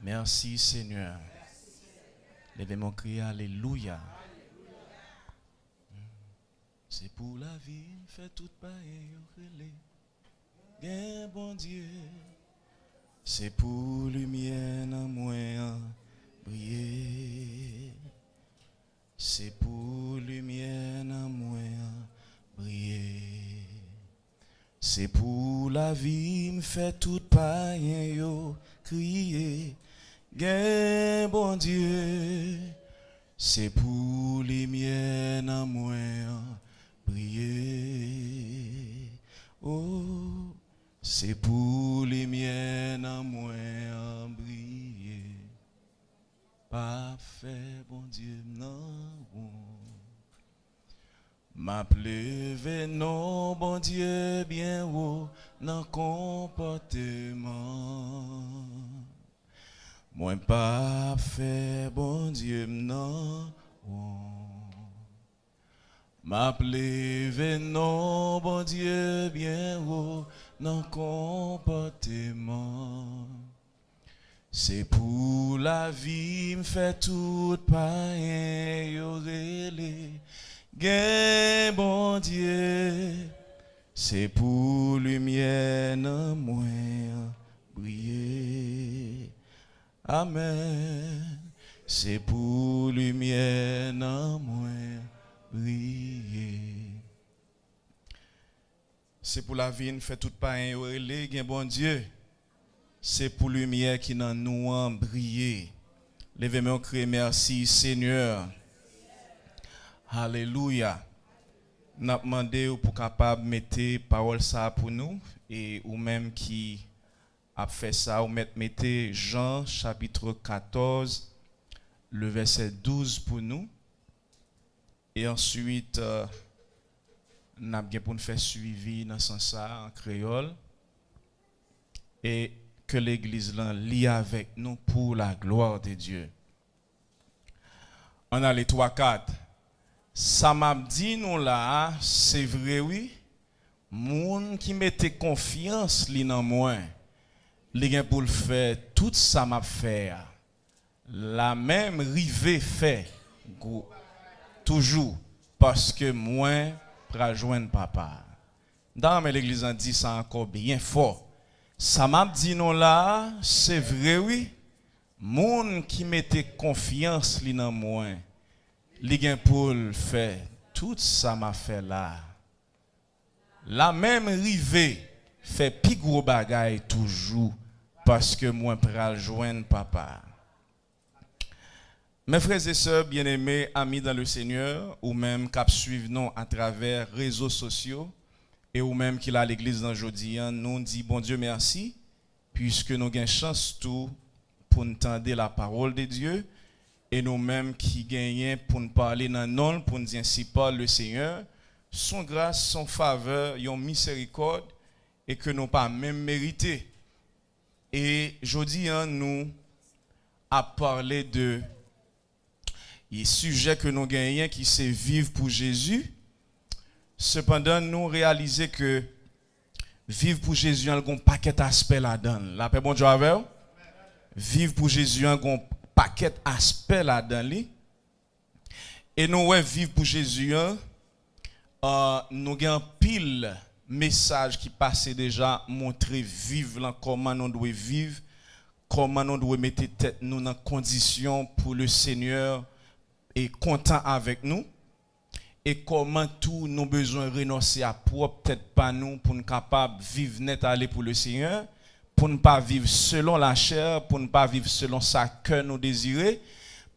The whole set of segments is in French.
Merci Seigneur. Levez mon cri, alléluia. C'est pour la vie, fait tout pareil, bien bon Dieu. C'est pour lumière dans moi briller. C'est pour lumière dans moi briller. C'est pour la vie, me fait tout païen yo crier. Gain bon Dieu. C'est pour lumière dans moi briller. Oh, c'est pour lumière dans moi briller. Parfait bon Dieu non bon. M'appelez non bon Dieu bien haut dans comportement. Moi pas fait bon Dieu non. M'appelez non bon Dieu bien haut dans comportement. C'est pour la vie me fait tout païen yorele. Gain bon Dieu. C'est pour lumière dans moi briller. Amen. C'est pour lumière dans moi briller. C'est pour la vie, nous fait tout païen relé, gain bon Dieu. C'est pour lumière qui dans nous briller. Levez-moi crier merci Seigneur. Alléluia. N'a demandé pour capable mettre parole ça pour nous et ou même qui a fait ça ou mettez Jean chapitre 14 le verset 12 pour nous et ensuite n'a bien pour nous faire suivi dans ce sens en créole et que l'église là lit avec nous pour la gloire de Dieu. On a les 3-4. Ça m'a dit nous là, c'est vrai oui. Moun qui mettait confiance li dans moi, li gen pour le faire tout ça m'a fait. La même rive fait toujours parce que moi pour joindre papa. Dans l'église on dit ça encore bien fort. Ça m'a dit non là, c'est vrai oui. Moun qui mettait confiance li dans moi, li gen pour le faire tout ça m'a fait là. La même rive fait pi gros bagay toujours parce que moi pral joindre papa. Mes frères et sœurs bien-aimés, amis dans le Seigneur, ou même qui suivent nous à travers les réseaux sociaux, et ou même qui à l'église d'aujourd'hui, nous dit bon Dieu merci, puisque nous avons chance tout pour entendre la parole de Dieu, et nous-mêmes qui gagnons pour nous parler dans nom, pour nous dire ainsi parle le Seigneur, son grâce, son faveur, son miséricorde, et que nous pas même mérité. Et aujourd'hui, nous a parlé de les sujets que nous gagnons qui c'est vivre pour Jésus. Cependant, nous réalisons que vivre pour Jésus, il y a un paquet d'aspects là-dedans. La paix, bon Dieu avec vous. Vivre pour Jésus, il y a un paquet d'aspects là-dedans. Et nous, ouais, vivre pour Jésus, nous avons pile message qui passait déjà, montrer vivre là, comment nous devons vivre, comment nous devons mettre tête nous dans condition pour le Seigneur et content avec nous. Et comment tout nous besoin renoncer à propre peut-être pas nous pour nous capable vivre net aller pour le Seigneur, pour ne pas vivre selon la chair, pour ne pas vivre selon sa cœur nous désirer,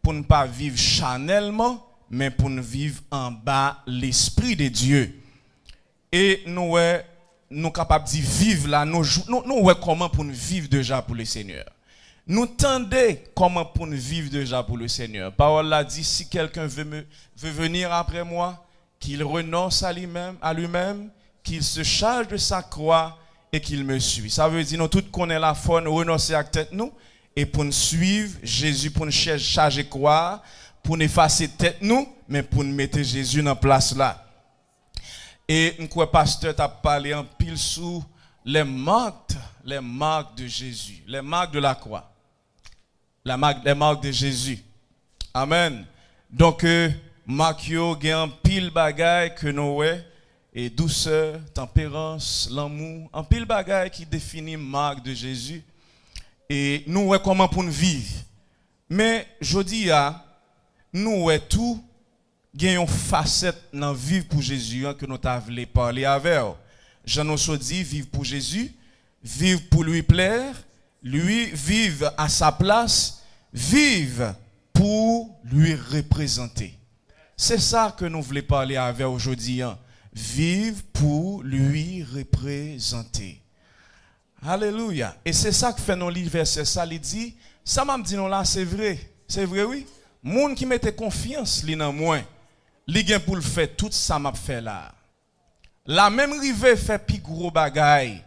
pour ne pas vivre charnellement, mais pour nous vivre en bas l'esprit de Dieu. Et nous capables de vivre là, nous comment pour nous vivre déjà pour le Seigneur. Nous tendez comment pour nous vivre déjà pour le Seigneur. Parole là dit si quelqu'un veut venir après moi, qu'il renonce à lui-même, qu'il se charge de sa croix et qu'il me suit. Ça veut dire nous tous connaissons la foi, nous renoncer à tête nous et pour nous suivre Jésus, pour nous charger croix, pour nous effacer tête nous, mais pour nous mettre Jésus dans place là. Et le pasteur t'a parlé en pile sous les marques de Jésus, les marques de la croix. les marques de Jésus. Amen. Donc, marque yo gen pile bagay que nous et douceur, tempérance, l'amour, en pile bagay qui définit marque de Jésus. Et nous comment pour nous vivre. Mais je dis nous tout gen une facette dans vivre pour Jésus que nous t'avons parlé avec. Jean nous dit vivre pour Jésus, vivre pour lui plaire, lui vivre à sa place, vivre pour lui représenter. C'est ça que nous voulons parler avec aujourd'hui. Vivre pour lui représenter. Alléluia. Et c'est ça que fait nos livres verset ça, il dit, ça m'a dit non là, c'est vrai. C'est vrai oui. Moun qui mette confiance li nan moi, li gen pour le faire tout ça m'a fait là. La même rive fait pi gros bagay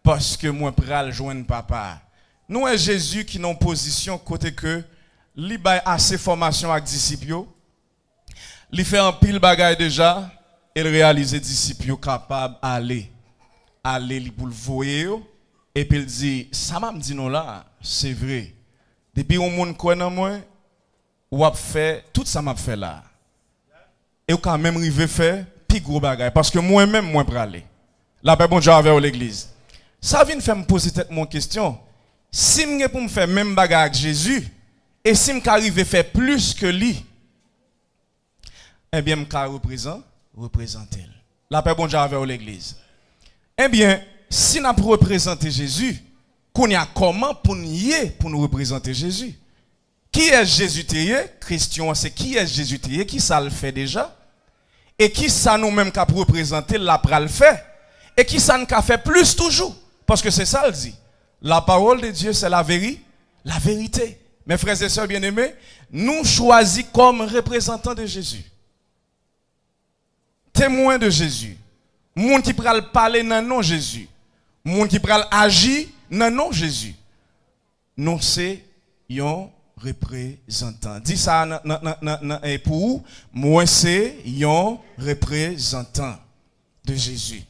parce que moi pral joindre papa. Nous est Jésus qui non position côté que li bay assez formation avec disciples yo. Li fait un pile bagay déjà et réaliser disciples capable aller li pour le voyer et puis il dit ça m'a dit non là, c'est vrai. Depuis on monde connaît moi ou a fait tout ça m'a fait là. Et ou quand même rive faire pi gros bagay parce que moi-même moi pour aller. La paix bon Dieu avec l'église. Ça vient faire me poser tête mon question. Si m'ge pour me faire même bagay avec Jésus et si m'arrive faire plus que lui, eh bien m'ka représenter. La paix bon Dieu avec l'église. Eh bien, si nous représenter Jésus, qu'on y a comment pour nous représenter Jésus? Qui est Jésus théier? Christian, c'est qui est Jésus théier? Qui ça le fait déjà? Et qui ça nous-mêmes qu'a représenter la pral fait? Et qui ça nous qu'a fait plus toujours? Parce que c'est ça le dit. La parole de Dieu, c'est la vérité. Mes frères et sœurs bien-aimés, nous choisissons comme représentants de Jésus. Témoins de Jésus. Moun qui pral parler dans nom Jésus. Moun qui pral agir dans nom Jésus. Nous c'est yon représentant. Dis ça et pour moi c'est yon représentant de Jésus.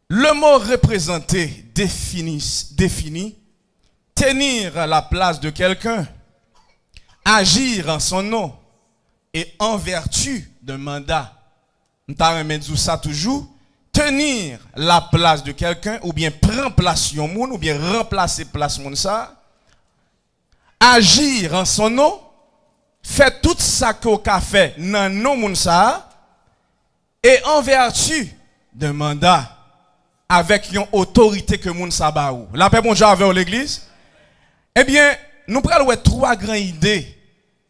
Le mot représenter définit tenir la place de quelqu'un, agir en son nom et en vertu d'un mandat. Nous avons ça toujours. Tenir la place de quelqu'un ou bien prendre place yon moun ou bien remplacer place moun ça. Agir en son nom, faire tout ça qu'on a fait dans non moun ça et en vertu d'un mandat avec une autorité que moun sa ba ou. La paix bon Dieu avec l'église. Eh bien, nous prenons trois grandes idées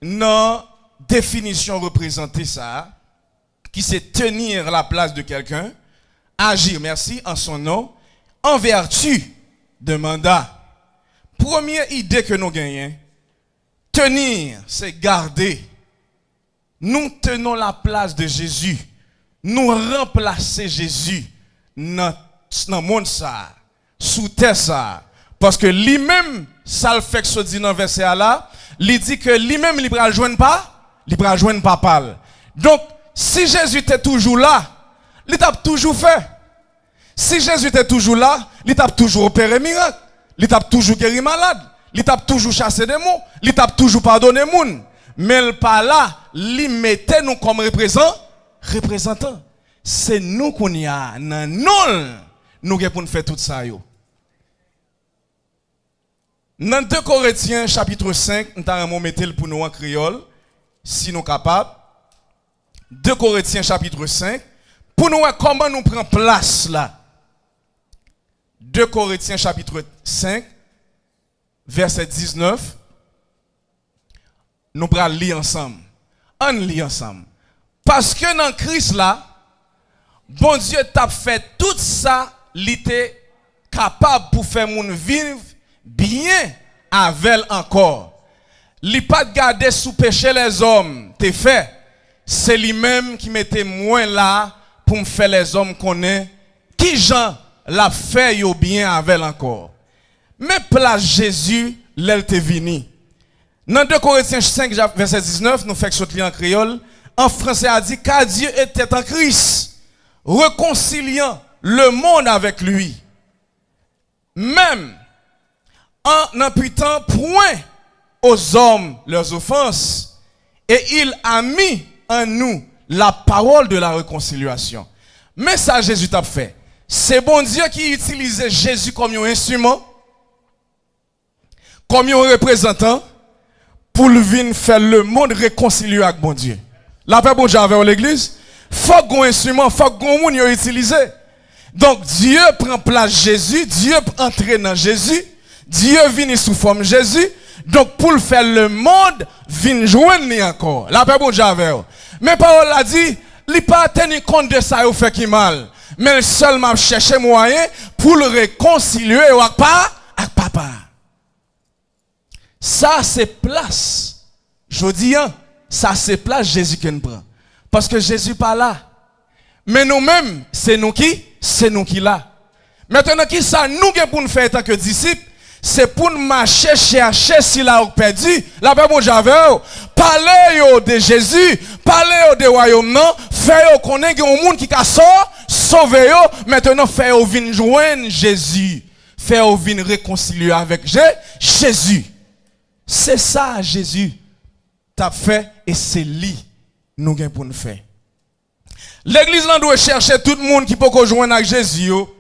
dans définition représenter ça qui c'est tenir la place de quelqu'un, agir merci en son nom en vertu d'un mandat. Première idée que nous gagnons, tenir, c'est garder. Nous tenons la place de Jésus. Nous remplacer Jésus dans le monde ça, sous terre ça. Parce que lui-même, ça le fait que ce dit dans le verset là, il dit que lui-même, il ne va joindre papa. Donc, si Jésus était toujours là, il t'a toujours fait. Si Jésus était toujours là, il t'a toujours opéré miracle. Il t'a toujours guéri malade. Il t'a toujours chassé des mots. Il t'a toujours pardonné moun. Mais il pas là, il mettait nous comme représentants. C'est nous qu'on y a. Nous pour faire tout ça. Dans 2 Corinthiens chapitre 5, nous allons mettre pour nous en créole, si nous sommes capables. 2 Corinthiens chapitre 5, pour nous voir comment nous prenons place là. 2 Corinthiens chapitre 5, verset 19, nous allons lire ensemble. On lit ensemble. Parce que dans Christ là, bon Dieu t'a fait tout ça, il était capable pour faire mon vivre bien avec encore. Li pas de garder sous péché les hommes, t'es fait. C'est lui-même qui mettait moi là pour me faire les hommes connaître qui Jean l'a fait yo bien avec encore. Mais place Jésus, l'elle te vini. Dans 2 Corinthiens 5 verset 19, nous faisons ce en créole. En français a dit car Dieu était en Christ, réconciliant le monde avec lui. Même en n'imputant point aux hommes leurs offenses, et il a mis en nous la parole de la réconciliation. Mais ça, Jésus t'a fait. C'est bon Dieu qui utilisait Jésus comme un instrument, comme un représentant, pour venir faire le monde réconcilier avec bon Dieu. La paix bon Dieu avec l'église, faut qu'on instrument, faut qu'on monde utilisé. Donc Dieu prend place Jésus, Dieu entre dans Jésus, Dieu vient sous forme Jésus. Donc pour faire le monde vient joindre encore. La paix bon Dieu avec. Mais parole a dit, il pas tenir compte de ça au fait qui mal, mais seulement chercher moyen pour le réconcilier avec papa. Ça c'est place. Je dis ça c'est place Jésus qui nous prend. Parce que Jésus pas là. Mais nous-mêmes, c'est nous qui là. Maintenant qui ça nous pour nous faire tant que disciples, c'est pour nous marcher chercher si là perdu. La paix bon Dieu avec. Parlez de Jésus, parlez de royaume non, fait connaître un monde qui ka sauver yo, maintenant fait venir joindre Jésus, fait venir réconcilier avec Jésus. C'est ça Jésus t'a fait et c'est lui nous gain pour nous faire. L'église là doit chercher tout le monde qui peut joindre avec Jésus yo.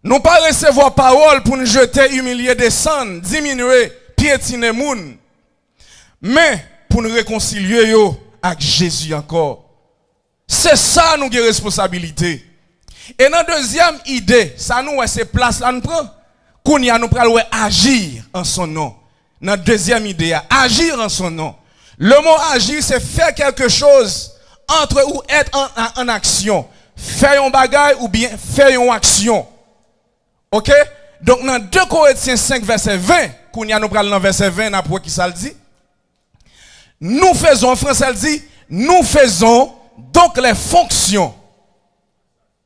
Nous pas recevoir parole pour nous jeter, humilier, descendre, diminuer, piétiner moun. Mais pour nous réconcilier yo avec Jésus encore. C'est ça nous avons responsabilité. Et dans deuxième idée, ça nous c'est place là nous prend. Qu'on y a nous pral agir en son nom. Dans deuxième idée, agir en son nom. Le mot agir c'est faire quelque chose entre ou être en action. Faire un bagage ou bien faire une action. OK? Donc dans 2 Corinthiens 5 verset 20, qu'on y a nous pral dans verset 20 après qui ça le dit. Nous faisons, en français elle dit, nous faisons donc les fonctions.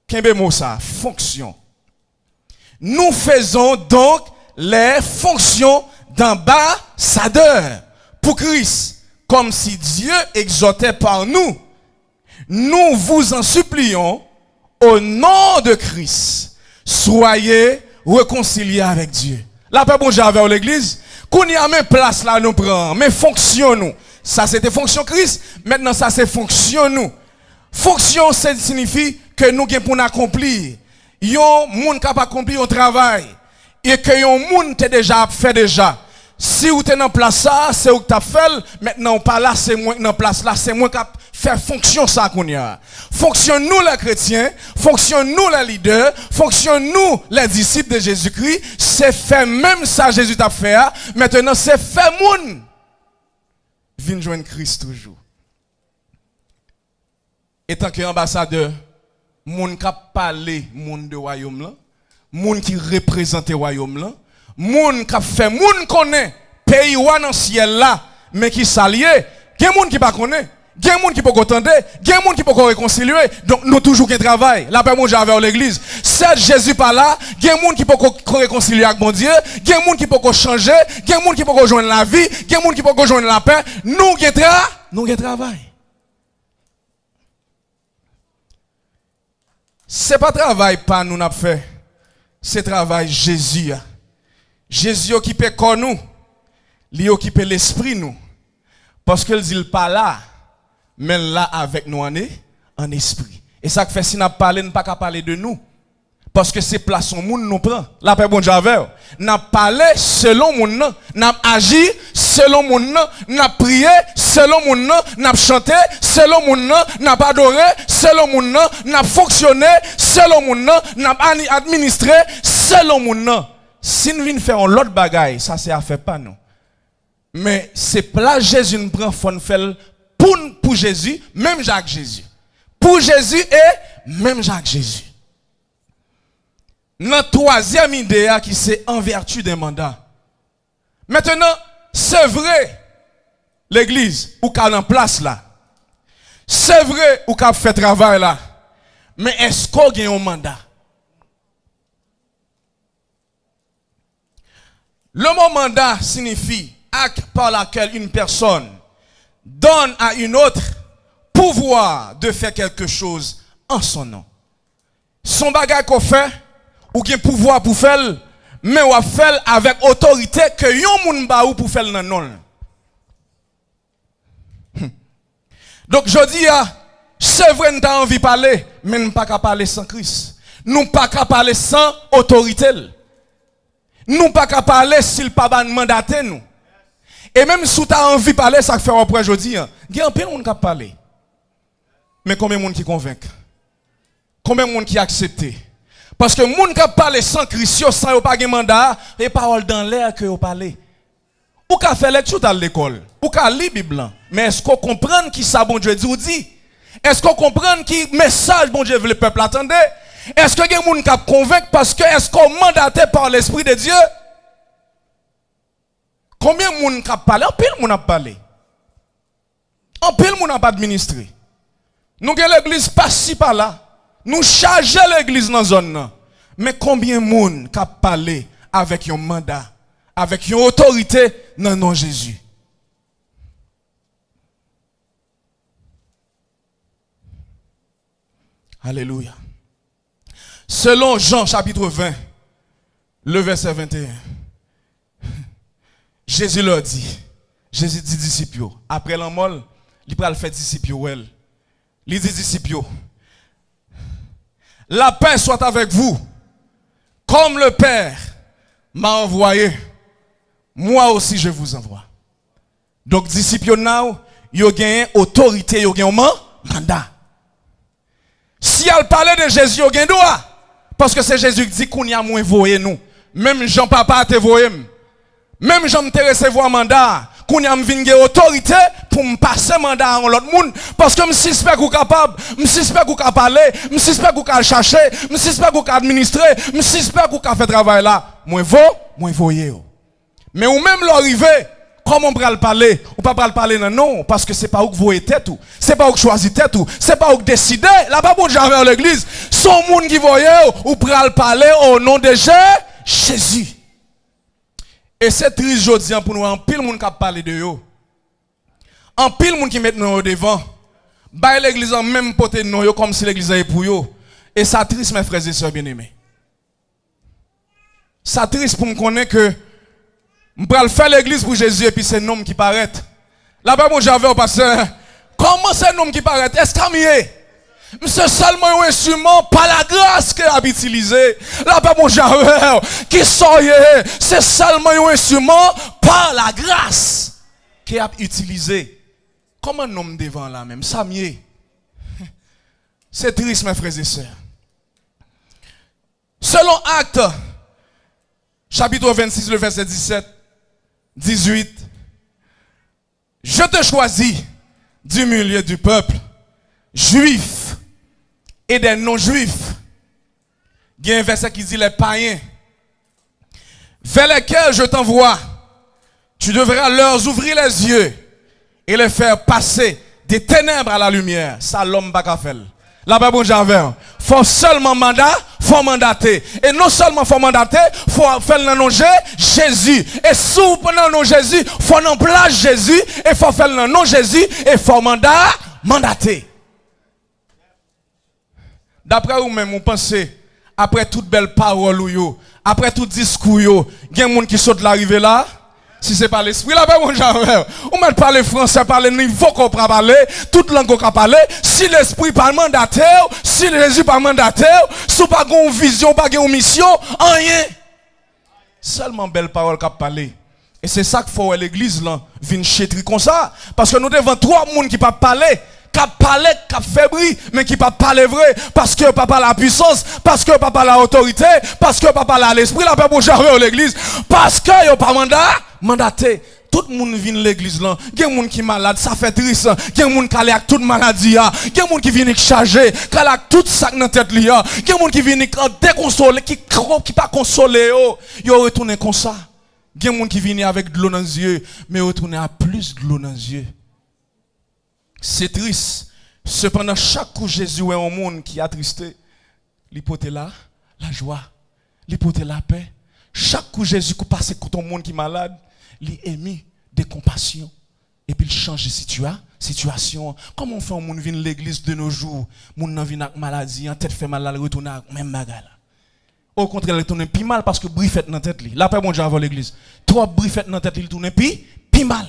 Qu'est-ce mot ça? Fonction. Nous faisons donc les fonctions d'ambassadeurs pour Christ. Comme si Dieu exhortait par nous. Nous vous en supplions au nom de Christ. Soyez réconciliés avec Dieu. La paix bon Dieu avec l'église. Qu'on y a même place là nous prend, mais fonction nous. Ça c'était fonction Christ, maintenant ça c'est fonction nous. Fonction ça signifie que nous avons pour accomplir. Yon moun capable accomplir un travail et que yon moun t'es déjà fait déjà. Si vous êtes dans place ça, c'est où tu as fait, maintenant pas là c'est moi dans place là, c'est moi qui faire fonction ça qu'on y a. Fonction nous les chrétiens, fonction nous les leaders, fonction nous les disciples de Jésus-Christ, c'est faire même ça Jésus t'a fait. Maintenant c'est faire moun vient joindre Christ toujours. Et tant qu'ambassadeur, moun qui parler moun de royaume là, moun qui représente royaume là, moun qui fait moun connaît pays ou dans ciel là, mais qui s'allié, gen moun qui pas connaît, gen moun qui peut entendre, gen moun qui peut réconcilier. Donc nous toujours qui travail. La paix mon Dieu avec l'église. C'est Jésus pas là, gen moun qui peut réconcilier avec mon Dieu, gen moun qui peut changer, gen moun qui peut rejoindre la vie, gen moun qui peut rejoindre la paix. Nous qui travail. C'est pas travail pas nous n'a fait. C'est travail Jésus. Jésus occupe corps nous. Il occupe l'esprit nous. Parce qu'il dit pas là, mais là avec nous en esprit. Et ça fait si nous parlons, nous pas qu'à parler de nous. Parce que c'est place au monde nous prend. La paix bon Dieu avec. N'a parlé selon mon nom, n'a agi selon mon nom, n'a prié selon mon nom, n'a chanté selon mon nom, n'a adoré selon mon nom, n'a fonctionné selon mon nom, n'a administré selon mon nom. Si nous venons faire l'autre bagaille, ça c'est affaire pas nous. Mais c'est place Jésus nous prend faut faire pour Jésus, même Jacques Jésus. Pour Jésus et même Jacques Jésus. Notre troisième idée qui c'est en vertu des mandats. Maintenant, c'est vrai, l'église, ou qu'elle en place là. C'est vrai, ou qu'elle fait travail là. Mais est-ce qu'on a un mandat? Le mot mandat signifie acte par lequel une personne donne à une autre pouvoir de faire quelque chose en son nom. Son bagage qu'on fait, ou qu'il pouvoir pour faire, mais ou fait avec autorité que yon moun ba ou pour faire nan non. Donc je dis c'est vrai nous avons envie de parler, mais nous pas qu'à parler sans Christ. Nous pas qu'à parler sans autorité. Nous pas qu'à parler s'il pas ban mandaté nous. Et même si tu as envie de parler, ça fait après aujourd'hui. Il y a un peu de monde qui parler. Mais combien de monde qui convainc? Combien de monde qui accepte? Parce que les gens qui parlent sans Christ, sans pas de mandat, les paroles dans l'air que vous parlez. Ou qu'à faire lecture à l'école, ou qu'à lire la Bible. Mais est-ce qu'on comprend qui ça bon Dieu dit ou dit? Est-ce qu'on comprend qui message bon Dieu veut le peuple attendre? Est-ce que les gens qui convainc parce que est-ce qu'on mandaté par l'Esprit de Dieu? Combien de monde qui parlé? En pile monde a parlé. En pile monde a pas administré. Nous avons l'église pas si par là. Nous chargeons l'église dans la zone. Mais combien de monde qui parlé avec un mandat, avec une autorité dans le nom de Jésus? Alléluia. Selon Jean chapitre 20, le verset 21. Jésus leur dit, Jésus dit disciples, après l'enmol, il va le faire disciples. Il dit disciples, la paix soit avec vous, comme le Père m'a envoyé, moi aussi je vous envoie. Donc disciples, ils ont gagné autorité, ils ont gagné mandat. Si elle parlait de Jésus, ils ont gagné droit. Parce que c'est Jésus qui dit qu'on y a moins voyé nous. Même Jean-Papa te voyé. Même Jean me recevoir mandat. Qu'on y a une autorité pour me passer mandat à l'autre monde. Parce que je suspect qu'on est capable. Je suspect qu'on est parler. Je suspect qu'on est chercher. Je suspect qu'on est administrer. Je suspect qu'on a fait travail là. Moi voyé. Mais ou même l'arrivée. Comment on peut le parler? Ou pas le parler non, parce que c'est pas où que vous voyez tête ou, c'est pas où que choisissez tête ou, c'est pas où que décidez. Là pas bon j'avais à l'église, son monde qui voyait ou peut le parler au nom de Jésus. Et c'est triste aujourd'hui pour nous en pile monde qui parler de yo. En pile monde qui met nous devant. Bah l'église en même porté nous comme si l'église est pour yo. Et ça triste mes frères et sœurs bien-aimés. Ça triste pour me connaître que je vais faire l'église pour Jésus et puis c'est un homme qui paraît. Là-bas, mon j'avais au pasteur. Comment c'est un homme qui paraît? Est-ce que c'est seulement un instrument par la grâce qu'il a utilisé? Là-bas, mon j'avais qui soyez, c'est seulement un instrument par la grâce qu'il a utilisé. Comme un homme devant là même, ça mieux. C'est triste, mes frères et sœurs. Selon Actes, chapitre 26, le verset 17. 18. Je te choisis du milieu du peuple, juif et des non-juifs. Il y a un verset qui dit les païens, vers lesquels je t'envoie. Tu devras leur ouvrir les yeux et les faire passer des ténèbres à la lumière. Ça, l'homme pas qu'à faire. Là-bas, bon, j'avais. Faut seulement mandat, faut mandater. Et non seulement faut mandater, faut faire le nom Jésus. Et sous le nom Jésus, faut non place Jésus. Et faut faire le nom Jésus. Et faut mandater. D'après vous-même, vous pensez, après toute belle parole, après tout discours, il y a des gens qui sautent l'arrivée là. Si c'est pas l'esprit, là-bas, mon jamais. On m'a parlé français, parler niveau qu'on peut parler, toute langue qu'on peut parler. Si l'esprit pas mandataire, si Jésus pas mandataire, si pas une vision, pas une mission, rien. Seulement belle parole qu'on parler. Et c'est ça qu'il faut à l'église, là, venir chétri comme ça. Parce que nous devons trois personnes qui ne peuvent pas parler. Qui parler, qui fébrile, mais qui ne peuvent pas parler vrai. Parce que papa la puissance, parce que papa la autorité, parce que papa la l'esprit, la papa jamais à l'église. Parce que il n'y a pas mandaté. Tout le monde vient à l'église là. Il y a des gens qui sont malades, ça fait triste. Il y a des gens qui ont toute maladie. Il y a des gens qui viennent charger, qui ont tout ça dans la tête. Il y a des gens qui viennent déconsoler, qui ne pas consoler. Ils retournent comme ça. Il y a des gens qui viennent avec de l'eau dans les yeux, mais ils retournent à plus de l'eau dans les yeux. C'est triste. Cependant, chaque coup Jésus est un monde qui est attristé. L'hypothèse là, la joie. L'hypothèse la paix. Chaque coup Jésus passe contre un monde qui est malade, il émet des compassions. Et puis il change de situation. Comment on fait un monde vient à l'église de nos jours, monde vient avec maladie, en tête fait mal, retourne avec même bagarre. Au contraire, il tourne plus mal parce que bruit fait dans la tête. La paix, bon Dieu, avant l'église. Trop bruit fait dans la tête, il tourne plus mal.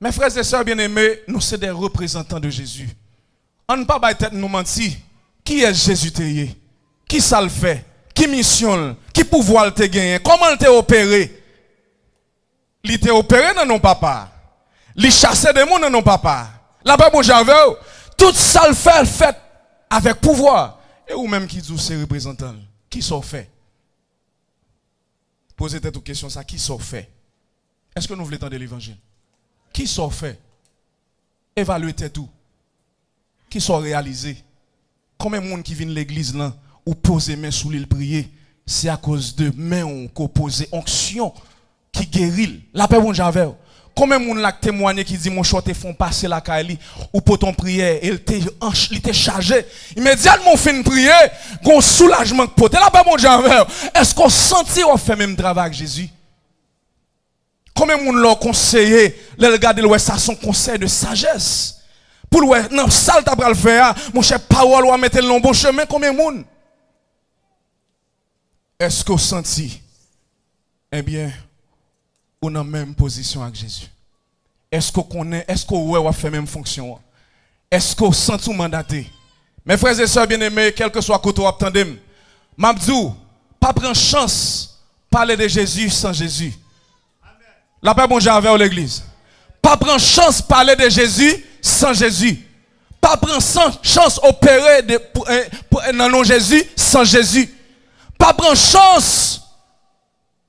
Mes frères et sœurs bien-aimés, nous sommes des représentants de Jésus. On ne peut pas tête nous mentir. Qui est Jésus tayé? Qui ça le fait? Qui mission? Qui pouvoir le te gagner? Comment il t'a opéré? Il t'a opéré dans nos papas. Il chassé des gens dans nos papas. La paix, bon Dieu, tout ça le fait avec pouvoir. Et ou même qui dit c'est représentant, qui sont fait? Posez-vous cette question, ça, qui sont fait? Est-ce que nous voulons entendre l'évangile? Qui sont fait? Évaluez tout. Qui sont réalisés? Combien de monde qui vient de l'église là ou poser main sous l'île prier? C'est à cause de main qu'on pose onction qui guérit. La paix bon Dieu. Combien de monde là témoigné qui dit mon choix te font passer la caille ou pour ton prière il était chargé immédiatement fin prier gon soulagement pote la paix bon Dieu. Est-ce qu'on sentit on fait même travail avec Jésus? Combien de monde l'a conseillé le regarder le ça son conseil de sagesse pour le non ça t'a pas le faire mon cher parole ou mettre le bon chemin combien de monde? Est-ce qu'on sentit eh bien ou dans la même position avec Jésus? Est-ce qu'on connaît, est-ce qu'on fait même fonction? Est-ce qu'on sent tout mandaté? Mes frères et sœurs bien-aimés, quel que soit côté où attendez, Mabdou, pas prendre chance parler de Jésus sans Jésus. La paix bon Dieu avec l'église. Pas prendre chance parler de Jésus sans Jésus. Pas prendre chance opérer dans nom Jésus sans Jésus. Pas prendre chance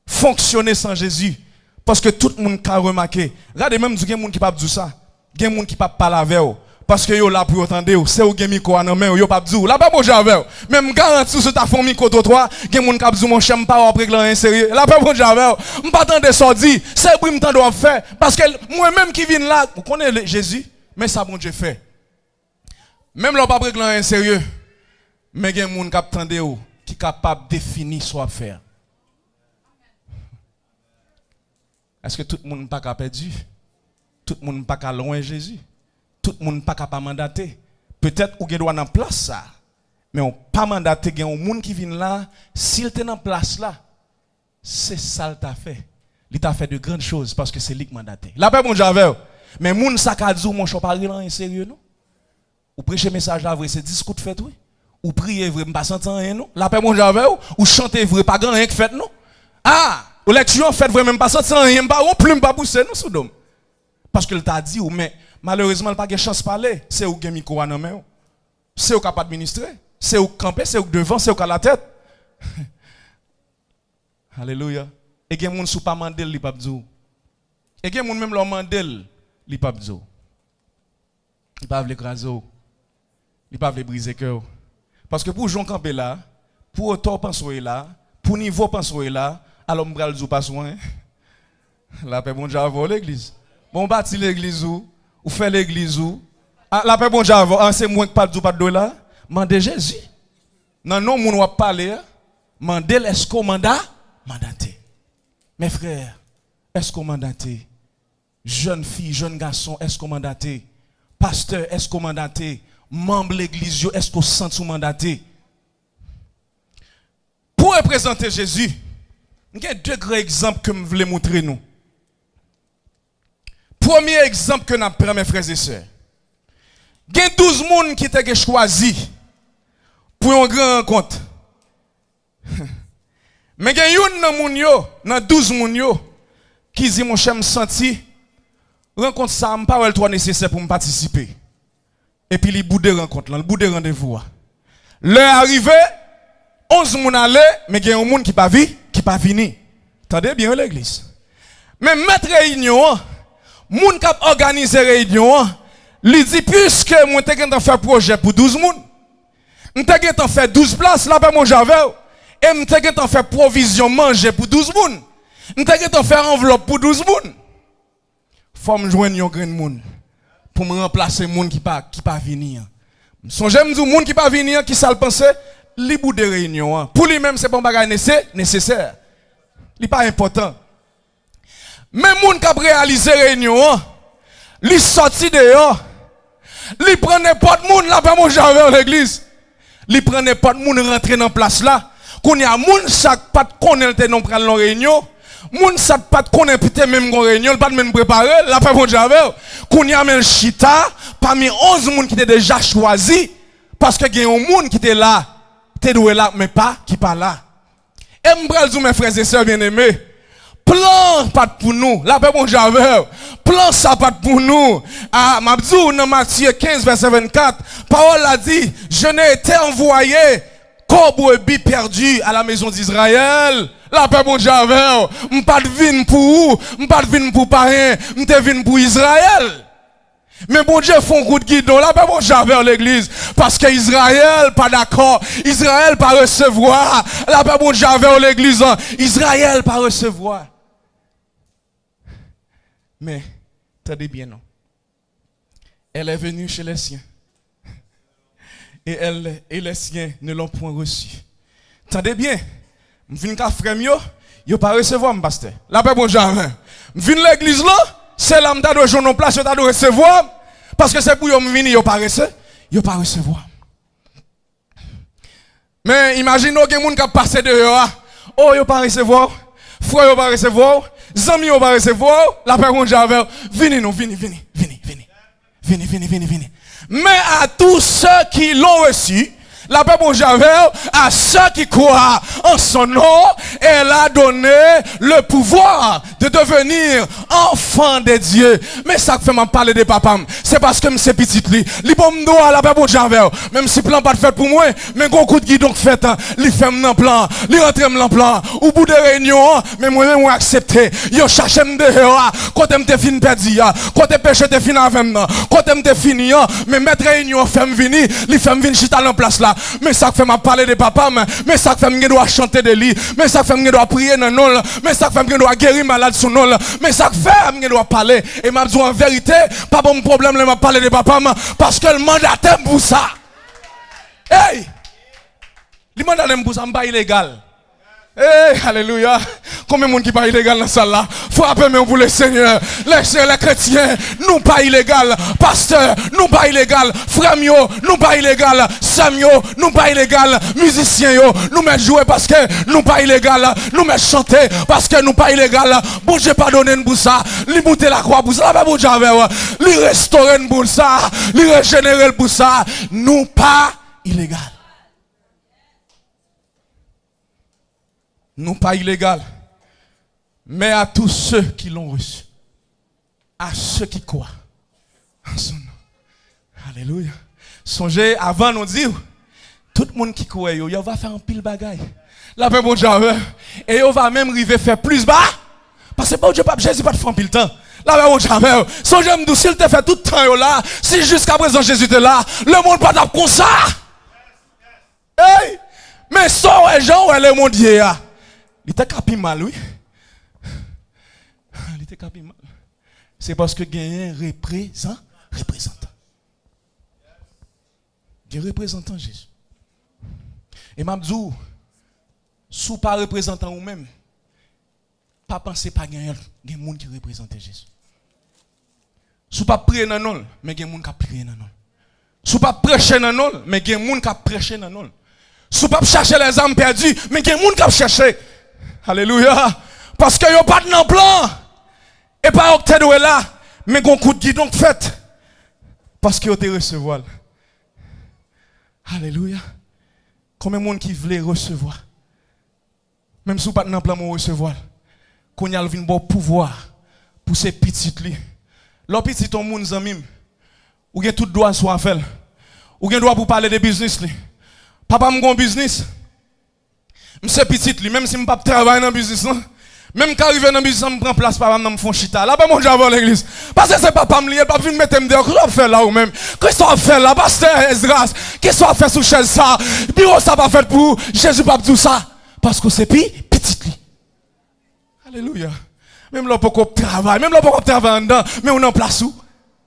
fonctionner sans Jésus. Parce que tout le monde a remarqué. Regardez même, il y a des gens qui ne peuvent pas dire ça. Il y a des gens qui ne peuvent pas parler avec vous. Parce que vous là pour entendre. C'est vous qui avez mis quoi dans la main. Vous ne pouvez pas dire. Là, pas bon avec vous. Même garantie sur ta famille contre toi. Il y a des gens qui peuvent dire mon chien pas après rien sérieux. Là, pas bon avec vous. Je ne pas attendre ça dit. C'est pour me doit faire. Parce que moi-même qui viens là, vous connaissez Jésus. Mais ça, bon Dieu fait. Même là, pas après rien sérieux. Mais il y a des gens qui attendent qui sont capables de définir ce qu'on faire. Est-ce que tout le monde n'est pas perdu? Tout le monde n'est pas loin Jésus? Tout le monde n'est pas mandaté? Peut-être qu'on doit dans place ça. Mais on pas mandaté, il y a un monde qui vient là, s'il est dans place là, c'est ça qu'il t'a fait. Il t'a fait de grandes choses parce que c'est lui qui mandaté. La paix, mon Dieu. Mais moun ça ka dit mon chou pas rien sérieux non? Ou prêcher message là vrai, c'est discours de fait oui? Ou prier vrai, pas sentir rien non? La paix, mon Dieu. Ou chanter vrai, pas grand rien que fait non? Ah! Ou lecture en fait vraiment pas sentir rien, pas on plume pas pousser nous sous dôme. Parce que il t'a dit ou mais malheureusement il pas de chance de parler, c'est ou gen micro dans main. C'est ou capable administrer, c'est ou camper, c'est ou devant, c'est ou à la tête. Alléluia. Et gen moun sou pas mandel li pas dire. Et gen moun même leur mandel li pas dire. Il pas veut écraser, il pas veut briser cœur. Parce que pour Jean camper là, pour auteur penser là, pour niveau penser là, alors m'bral zou pas soin. La paix bon Dieu avant l'église. Bon bâti l'église ou fait l'église ou la paix bon Dieu avant c'est moi qui pas zou pas de là. Mandez Jésus. Non non moun va parler. Mandez est-ce qu'on mandaté. Mes frères, est-ce qu'on mandaté? Jeune fille, jeune garçon, est-ce qu'on mandaté? Pasteur, est-ce qu'on mandaté? Membre de l'église, est-ce qu'on sent mandaté? Pour représenter Jésus, il y a deux grands exemples que je voulais montrer nous. Premier exemple que nous prenons, mes frères et sœurs. Il y a 12 personnes qui ont choisi pour une grande rencontre. Mais il y a une 12 personnes qui dit mon cher me senti rencontre ça me pas toi nécessaire pour me participer. Et puis il bout de rencontre, le bout de rendez-vous. L'heure arrivé, 11 personnes allaient, mais il y a un monde qui pas venu. Attendez bien l'église. Mais mettre réunion, moun qui a organisé réunion, lui dit puisque moi t'ai fait projet pour 12 personnes, m't'ai fait 12 places là bas mon javel et m't'ai fait provision manger pour 12 personnes. M't'ai fait enveloppe pour 12 personnes. Faut me joindre un grand monde pour me remplacer monde qui pas venir. Songez me dire monde qui pas venir qui ça le penser, li bout de réunion. Pour lui-même c'est bon bagage nécessaire. Il n'est pas important. Mais les gens qui ont réalisé la réunion, ils sont sortis dehors. Ils prennent n'importe monde là-bas, mon j'avais à l'église. Ils prennent n'importe monde rentrer dans la place là. Qu'on y a moun sak pas connaître non pral non réunion. Moun sak pas connaître peut-être même gon réunion, pas même préparer, la pas bon javel. Qu'on y a men chita parmi 11 moun qui étaient déjà choisi parce que gen un moun qui était là, t'es doué là mais pas qui pas là. Et m'bral mes frères et sœurs bien-aimés. Plan pas pour nous. La paix bon javel. Plan ça pas pour nous. Ah, Mabdou dans Matthieu 15 verset 24, parole a dit, je n'ai été envoyé qu'au brebis perdu à la maison d'Israël. La paix bon javel. M'pas de vin pour ou, m'pas de vin pour parrain, m'te vin pour Israël. Mais bon Dieu font coup de guidon, là, pas bon j'avais l'église. Parce que Israël pas d'accord. Israël pas recevoir. Là, pas bon j'avais l'église. Israël pas recevoir. Mais, tenez bien, non. Elle est venue chez les siens. Et les siens ne l'ont point reçu. Tenez bien. M'vin ka frère yo pas recevoir mon pasteur. Là, pas bon j'avais. M'vin l'église là. C'est là m'ta doit jouer en place, t'as doit recevoir parce que c'est pour yo venir yo pas recevoir. Mais imaginez que moun qui passé dehors, oh yo pas recevoir, frère yo pas recevoir, zami yo pas recevoir, la personne j'avais, venez. Mais à tous ceux qui l'ont reçu, la paix bon Javel, à ceux qui croient en son nom, elle a donné le pouvoir de devenir enfant de Dieu. Mais ça fait m'en parler de papa, c'est parce que c'est petit li bon m'doa la paix bon Javel, même si plan pas de fait pour moi, mais gros coup de guidon fait, li fait m'en plan, li rentre m'en plan, au bout de réunion, mais moi accepté, yo cherche m'dehors, quand m'te fin perdu, quand péché te fin avec moi, quand m'te fini, mais mettre réunion fait m'venir, li fait m'venir chita en place là. Mais ça fait m'a parler de papa, mais ça fait me doit chanter de lui, mais ça fait me doit prier dans non, mais ça fait me doit guérir malade sous non, mais ça fait me doit parler et m'a dit en vérité, pas bon problème le m'a parler de papa parce que le mandat pour ça. Hey! Le mandat pour ça pas illégal. Hey, alléluia. Combien de monde qui pas illégal dans ça là? Frappez-moi pour le Seigneur. Les chrétiens, nous pas illégal. Pasteur, nous pas illégal. Frère nous pas illégal. Samio, nous pas illégal. Musiciens nous met jouer parce que nous pas illégal. Nous met chanter parce que nous pas illégal. Bon Dieu pardonne pour ça. Li monter la croix pour ça. Bon Dieu li restaurer pour ça. Li régénérer pour ça. Nous pas illégal. Non pas illégal, mais à tous ceux qui l'ont reçu, à ceux qui croient en son nom. Alléluia. Songez, avant nous dire, tout le monde qui croit, il va faire un pile bagaille. La paix bon Dieu, et il va même arriver faire plus bas, parce que bon Dieu, Pape Jésus pas de faire un pile temps. La paix bon Dieu, songez, me s'il te fait tout le temps là, si jusqu'à présent Jésus était là, le monde pas comme ça. Hey, mais ça, les gens, le monde hier. Il était capi mal, oui. Il était capi mal. C'est parce que il y a un représentant. Il y a un représentant Jésus. Et Mabdou, sous pas représentant ou même, pas penser pas qu'il y a des gens qui représentent Jésus. Sous pas prier dans non, mais il y a des gens qui prier dans non. Sous pas prêcher dans non, mais il y a des gens qui prêcher dans non. Sous pas chercher les âmes perdues, mais il y a des gens qui chercher. Alléluia. Parce que yo pas de plan. Et pas que t'es là. Mais qu'on coup de guidon fait. Parce que yo te recevoir. Alléluia. Combien de monde qui voulait recevoir. Même si vous pas de plan pour recevoir. Qu'on y a le bon pouvoir. Pour ces petites li. Leur petit ton monde zamim. Ou gen tout droit soit faire. Ou gen droit pour parler de business li. Papa m'gon business. M'se petit li, même si m'pas travailler dans le business, même quand arrive dans le business, m'prend place, papa m'me font chita. Là, pas mon j'avais à l'église. Parce que c'est papa m'lié, pas venir mettre m'dehors. Qu'est-ce qu'on fait là ou même? Qu'est-ce qu'on fait là, pasteur Esdras? Qu'est-ce qu'on fait sous chaise ça? Bureau ça pas fait pour Jésus pas tout ça. Parce que c'est petit li. Alléluia. Même là, pas qu'on travaille, même là, pas qu'on travaille dedans, mais on en place où?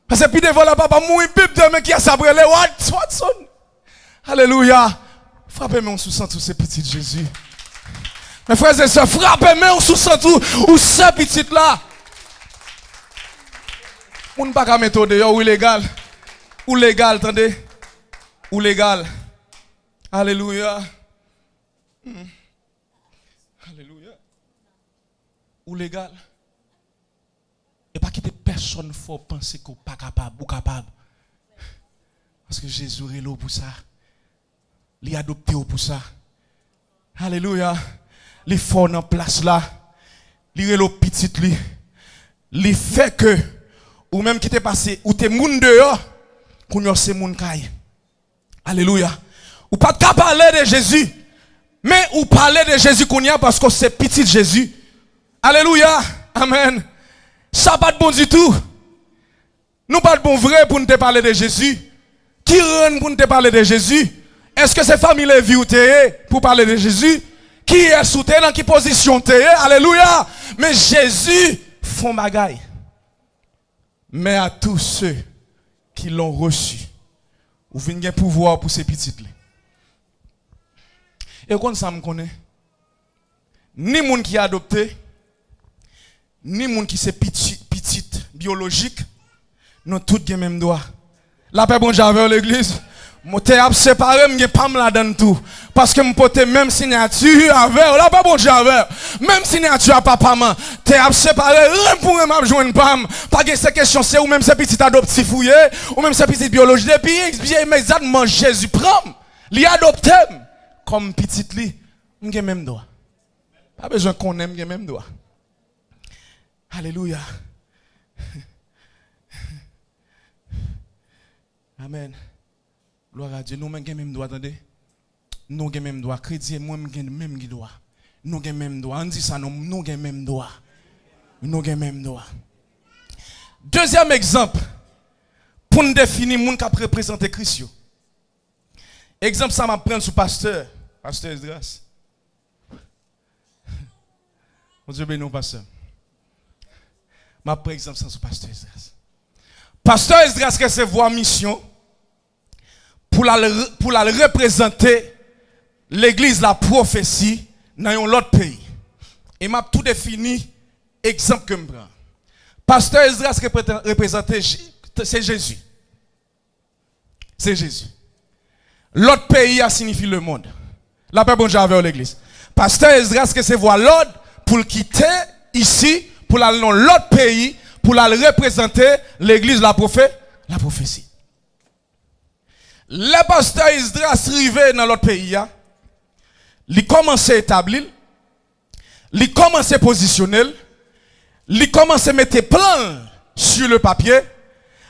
Parce que puis devant là, papa mouille, bip de mais qui a sabré les Watson. Alléluia. Frappez-moi, on sous-sent tous ces petits Jésus. Mes frères et sœurs, frappez-moi, on sous-sent tous ces petits là. On ne peut pas mettre dehors ou illégal. Ou légal, attendez. Ou légal. Alléluia. ou légal. Et pas quitter personne faut penser qu'on pas capable ou capable. Parce que Jésus est là pour ça. Il est adopté pour ça. Alléluia. Il est fort dans place là. Il est là petit lui. Il fait que ou même qui t'est passé ou t'es moun dehors qu'on y c'est moun kay. Alléluia. Ou pas qu'à parler de Jésus. Mais ou parler de Jésus qu'on y a parce que c'est petit Jésus. Alléluia. Amen. Ça pas de bon du tout. Nous pas de bon vrai pour nous te parler de Jésus. Qui rend pour nous te parler de Jésus? Est-ce que c'est famille Lévi ou t'es pour parler de Jésus? Qui est sous t'es dans quelle position t'es? Alléluia. Mais Jésus font bagaille. Mais à tous ceux qui l'ont reçu, vous venez un pouvoir pour ces petites. Et quand ça me connaît, ni moun qui est adopté, ni moun qui c'est petite biologique, nous tous les mêmes droits. La paix bon j'avais l'église. Moi t'es séparé, m'gé pas me la donne tout parce que me porte même signature avec la paix bon j'avais. Même signature à papa maman. T'es séparé, rien pour me joindre pam. Pas que ces questions c'est ou même ces petits adoptifs fouillés ou même ces petites biologiques depuis bien exactement Jésus prend. Li adopté comme petite li, m'gé même droit. Pas besoin qu'on aime m'gé même droit. Alléluia. Amen. Gloire à Dieu. Nous avons même droit, attendez. Nous avons même droit. Chrétien, moi, j'ai même droit. Nous avons même droit. On dit ça, nous avons même droit. Nous avons même droit. Deuxième exemple, pour nous définir les gens qui représentent Christ. Exemple, ça m'a pris sur pasteur. Pasteur Esdras. Mon Dieu béni, pasteur. Ma pris exemple, ça sur pasteur Esdras. Pasteur Esdras recevoir mission pour la représenter l'église, la prophétie dans l'autre pays. Et m'a tout défini, exemple que je prends. Pasteur Esdras représente, c'est Jésus. C'est Jésus. L'autre pays a signifié le monde. La paix bon Dieu avec l'église. Pasteur Esdras recevoir l'ordre pour le quitter ici, pour aller dans l'autre pays, pour la représenter l'église, la prophétie. Le pasteur Esdras arrivé dans l'autre pays, il commence à établir, il commence à positionner, il commence à mettre plan sur le papier,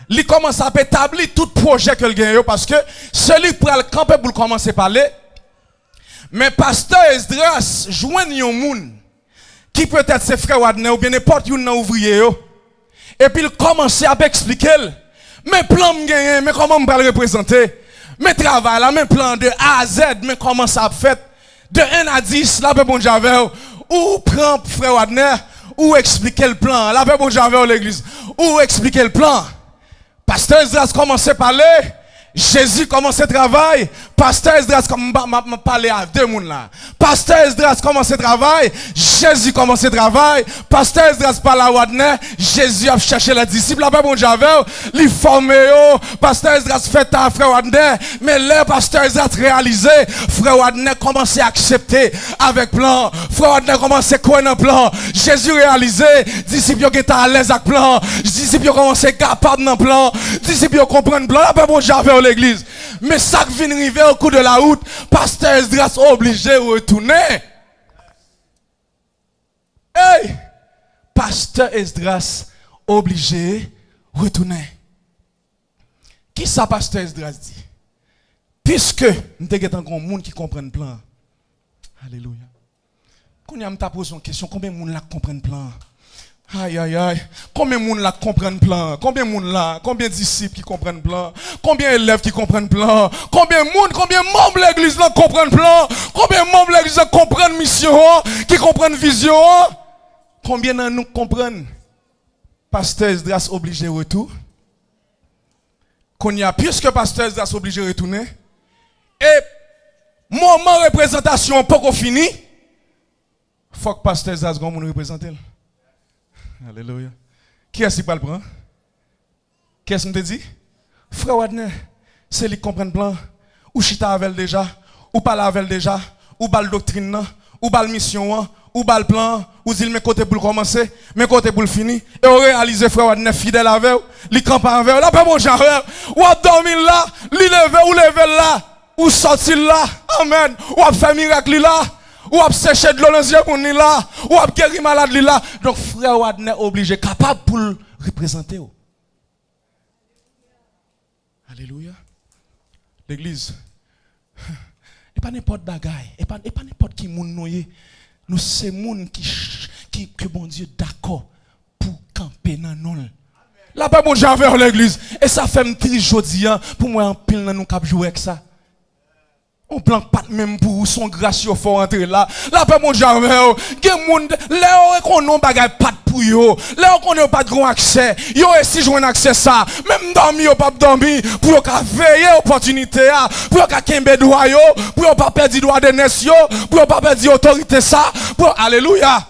il commence à établir tout projet que gagne parce que celui qui prend le camp pour commencer à parler. Mais pasteur Esdras joint un monde qui peut-être ses frères Wadner ou bien n'importe qui dans ouvrier. Et puis il commence à expliquer mes plans me gagner, mais comment me le représenter? Mes travail là, mes plans de A à Z, mais comment ça fait? De 1 à 10, la paix bon Javel, ou prend frère Wadner, ou expliquer le plan, la paix bon Javel l'église, ou expliquer le plan. Pasteur Esdras commence à parler, Jésus commence à travailler, pasteur Esdras commence à parler à deux personnes là. Pasteur Esdras commence à travailler, Jésus commence à travailler, pasteur Esdras parle à Wadner, Jésus a cherché les disciples, là-bas bon Javel, li formé yo, pasteur Esdras fait à frère Wadner, mais là pasteur Esdras réalisé, frère Wadner commence à accepter avec plan, frère Wadner commence à croire dans plan, Jésus réalisé, disciples étaient à l'aise avec plan, disciples commencent à capable dans plan, disciples comprennent plan, là-bas bon Javel l'église. Mais ça qui vient arriver au cours de la route, pasteur Esdras obligé de retourner. Hey! Pasteur Esdras obligé de retourner. Qui ça pasteur Esdras dit? Puisque nous avons un monde qui comprend le plan. Alléluia. Quand on a posé une question, combien de monde comprend le plan? Aïe, aïe, aïe. Combien de monde comprennent le plan? Combien de monde là? Combien de disciples qui comprennent le plan? Combien d'élèves qui comprennent le plan? Combien de monde, combien de membres de l'église là comprennent le plan? Combien de membres de l'église là comprennent mission, qui comprennent vision? Combien de nous comprennent? Pasteur Esdras obligé de retour. Qu'on y a plus que pasteur Esdras obligé de retourner. Et moment représentation pas qu'on fini. Faut que pasteur Esdras nous représente. Alléluia. Qui est-ce qui parle prend? Qu'est-ce que tu dit? Frère Wadner, c'est lui qui comprend le plan. Ou chita avec déjà, ou parle avec déjà, ou bal doctrine, ou bal mission, ou bal plan, ou dit mes côtés pour le commencer, mes côtés pour le finir, et on réalise frère Wadne fidèle avec vous, li camp avec vous, là pas bon genre, ou a dormi là, li lever ou lever là, ou sortir là, amen, ou a fait miracle là, ou a sécher de l'eau dans les yeux pour ni là, ou a guérir malade là, donc frère Wadne obligé, capable pour le représenter. Alléluia. L'église, et pas n'importe bagaille, et pas n'importe qui moun noyé. Nous c'est moun qui que bon Dieu d'accord pour camper dans nous. Là pas bon j'avais l'église et ça fait me triste jodi pour moi en pile dans nous cap jouer avec ça. On plan pas même pour son gracieux faut entrer là. Là pas mon j'avais gen moun là qu'on non bagaille pas pour yo. Là qu'on n'a pas de grand accès. Yo si joindre accès ça, même dormi yo pas dormi pour yo ka veiller opportunité pour yo ka kembe droit yo, pour yo pas perdre droit de nation, pour yo pas perdre autorité ça. Pour alléluia.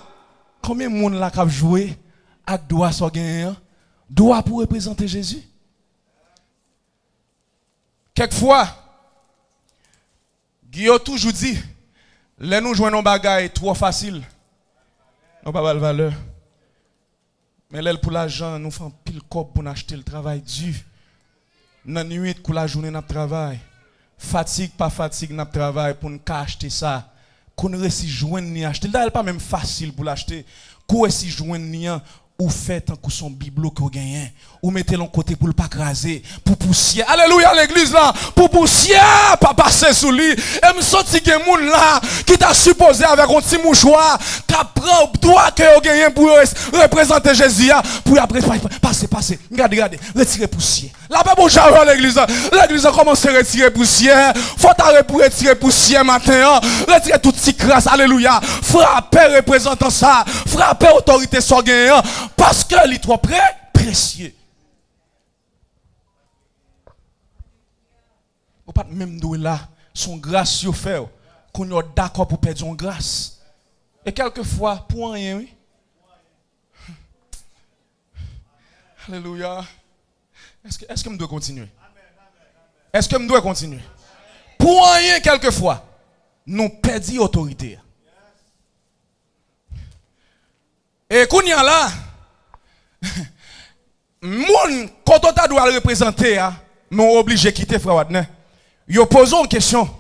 Combien moun là cap jouer avec droit so gagnant? Droit pour représenter Jésus. Quelquefois Guillaume toujours dit, les nous jouons nos bagailles trop facile. Nous pas de valeur. Mais l'aile pour l'argent, nous faisons pile cop pour acheter le travail dur. Dans la nuit, pour la journée, nous travaillons. Fatigue, pas fatigue, nous travaillons pour nous acheter ça. Qu'on réussit joindre ni acheter. Là, pas même facile pour l'acheter. Qu'on réussit joindre ni ou faites un coup son bibelot que vous gagnez, ou mettez l'en côté pour le pas craser, pour poussière. Alléluia l'église là, pour poussière, pas passer sous lui. Et me senti que moun là, qui t'a supposé avec un petit mouchoir, qui prend droit que vous gagnez pour représenter Jésus, pour après passer. Regardez, retirer poussière. Là pas bon j'avais l'église. L'église a commencé à retirer poussière. Faut arrêter pour retirer poussière matin. Retirer toute petite crasse. Alléluia. Frapper représentant ça. Frapper autorité soit gagnant. Parce que les trop précieux. Ou pas même nous là, son grâce yo fait qu'on est d'accord pour perdre son grâce. Et quelquefois pour rien oui. Alléluia. Est-ce que je dois continuer? Est-ce que je dois continuer? Pour rien quelquefois, nous perdons l'autorité. Et quand il y a là, moun quand on doit le représenter, nous obligé de quitter frère Wadne. Yo pose une question.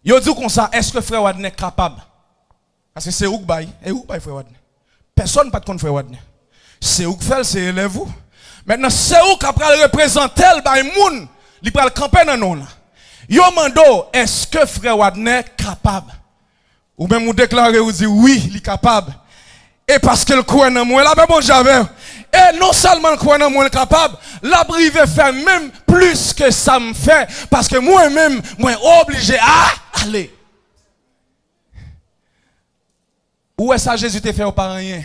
Yo dit comme ça, est-ce que frère Wadne est capable? Parce que c'est où que bail, et où bail frère Wadne? Personne pas de contre frère Wadne. C'est où que fait, c'est élève vous. Maintenant c'est où qu'après le représenter le bail moun, il pral camper dans nous là. Yo mando, est-ce que frère Wadne est capable? Ou même vous déclarer ou dire oui, il est capable. Et parce que le croit dans moi, là, ben bon, j'avais. Et non seulement le croit dans moi, capable, la brive fait même plus que ça me fait. Parce que moi-même, moi, obligé à aller. Où est-ce que Jésus t'a fait au rien?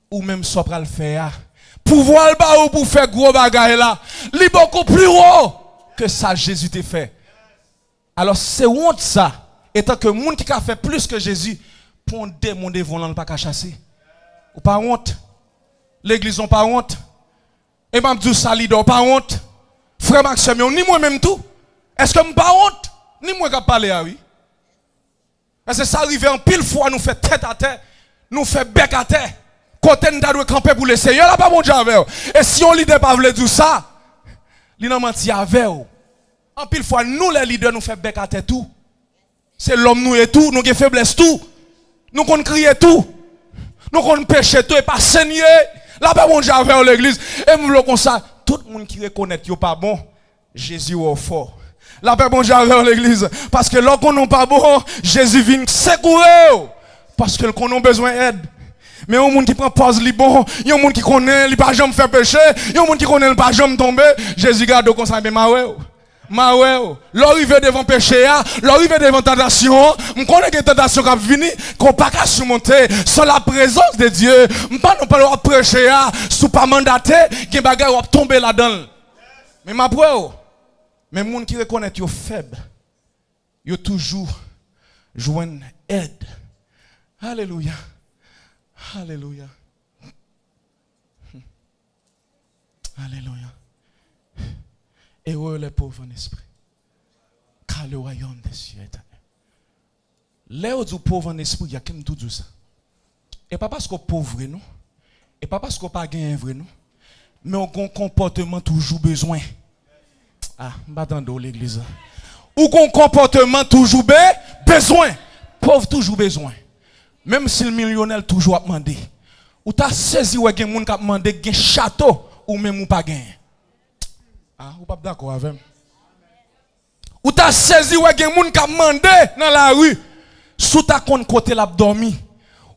Ou même ça pour le faire. Pouvoir le bas ou pour faire gros bagaille là, il est beaucoup plus haut que ça Jésus t'a fait. Alors c'est honte ça. Étant que monde qui a fait plus que Jésus, pour un démon devant l'on pas qu'à chasser. Ou pas honte. L'église n'a pas honte. Et même tout ça, pas honte. Frère Maxime, ni moi-même tout. Est-ce que je pas honte? Ni moi qui parle à oui. Parce que ça arrive en pile fois, nous fait tête à tête, nous fait bec à tête. Côté nous doit camper pour le Seigneur, là pas bon Dieu avec. Et si on leader pas veut dire ça, il n'a menti avec. En pile fois, nous les leaders nous fait bec à tête tout. C'est l'homme nous et tout, nous avons faiblesse tout. Nous qu'on crie tout. Nous qu'on pêche tout et pas saigner. Là pas bon Dieu avec l'église. Et nous voulons comme ça, tout le monde qui reconnaît que pas bon, Jésus est fort. Là pas bon Dieu avec l'église. Parce que là qu'on n'est pas bon, Jésus vient secourir. Parce que qu'on a besoin d'aide. Mais il y a un monde qui prend pause, il bon. Il y a un monde qui connaît, il pas jamais faire péché. Il y a un monde qui connaît, il pas jamais tomber. Jésus garde comme ça, mais l'arrivée devant péché, l'arrivée devant tentation, je connais que tentation qui va venir, qu'on pas qu'à surmonter sans la présence de Dieu. Je ne pas prêcher, sous pas mandaté, que les bagages vont tomber là-dedans. Mais ma brève, mais les gens qui reconnaissent qu'ils sont faibles, ils toujours joignent aide. Alléluia. Alléluia. Alléluia. Heureux les pauvres en esprit, car le royaume des cieux est à eux. Léo du pauvre en esprit, il y a qui me tout ça. Et pas parce qu'on pauvre non, et pas parce qu'on pas gain vrai non, mais on a un comportement toujours besoin. Ah, m'attendons l'église. Ou qu'on comportement toujours besoin. Pauvre toujours besoin. Même si le millionnaire toujours a demandé. Ou t'as saisi ou gen moun qui a demandé gen château ou même ou pas gen. Ah, ou pas d'accord avec moi. Ou t'as saisi ou gen moun qui a demandé dans la rue. Sous ta compte côté l'a dormi.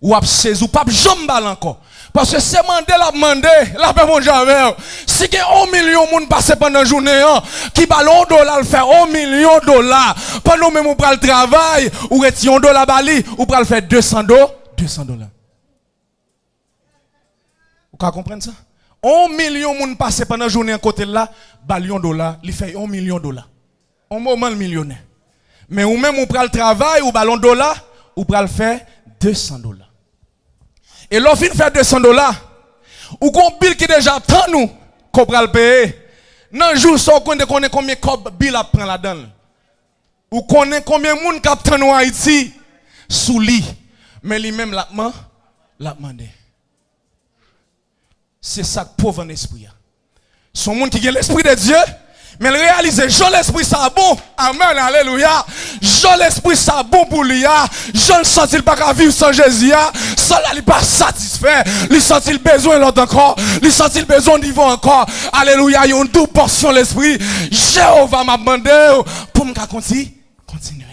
Ou a saisi ou pas jamais bal encore. Parce que c'est mandé la demandé, la paix mon jamais. Si que 1 million moun passe pendant la journée, qui ballon $, le faire $1 million, pendant même ou pral travail, ou reti $1 bali, ou pral faire $200. Vous comprenez ça? 1 million moun passe pendant la journée côté là, balion $, il fait $1 million. On moment le millionnaire. Mais ou même ou pral travail, ou ballon $, ou pral faire $200. Et l'on fin fait $200, ou qu'on bill qui déjà attend nous, qu'on va le payer. Dans le jour, on connaît combien de bill à prendre là-dedans. Ou connaît combien de monde qui attend nous en Haïti, sous lit. Mais lui-même l'a demandé. C'est ça que pauvre en esprit. Son monde qui a l'esprit de Dieu, mais il réalise, j'ai l'esprit ça bon. Amen, alléluia. J'ai l'esprit ça bon pour lui. Je ne sens pas qu'à vivre sans Jésus. Sans là, il n'est pas satisfait. Il sent il besoin l'autre encore. Il sent il besoin d'y voir encore. Alléluia. Il y a une double portion de l'esprit. Jéhovah m'a demandé pour me continuer.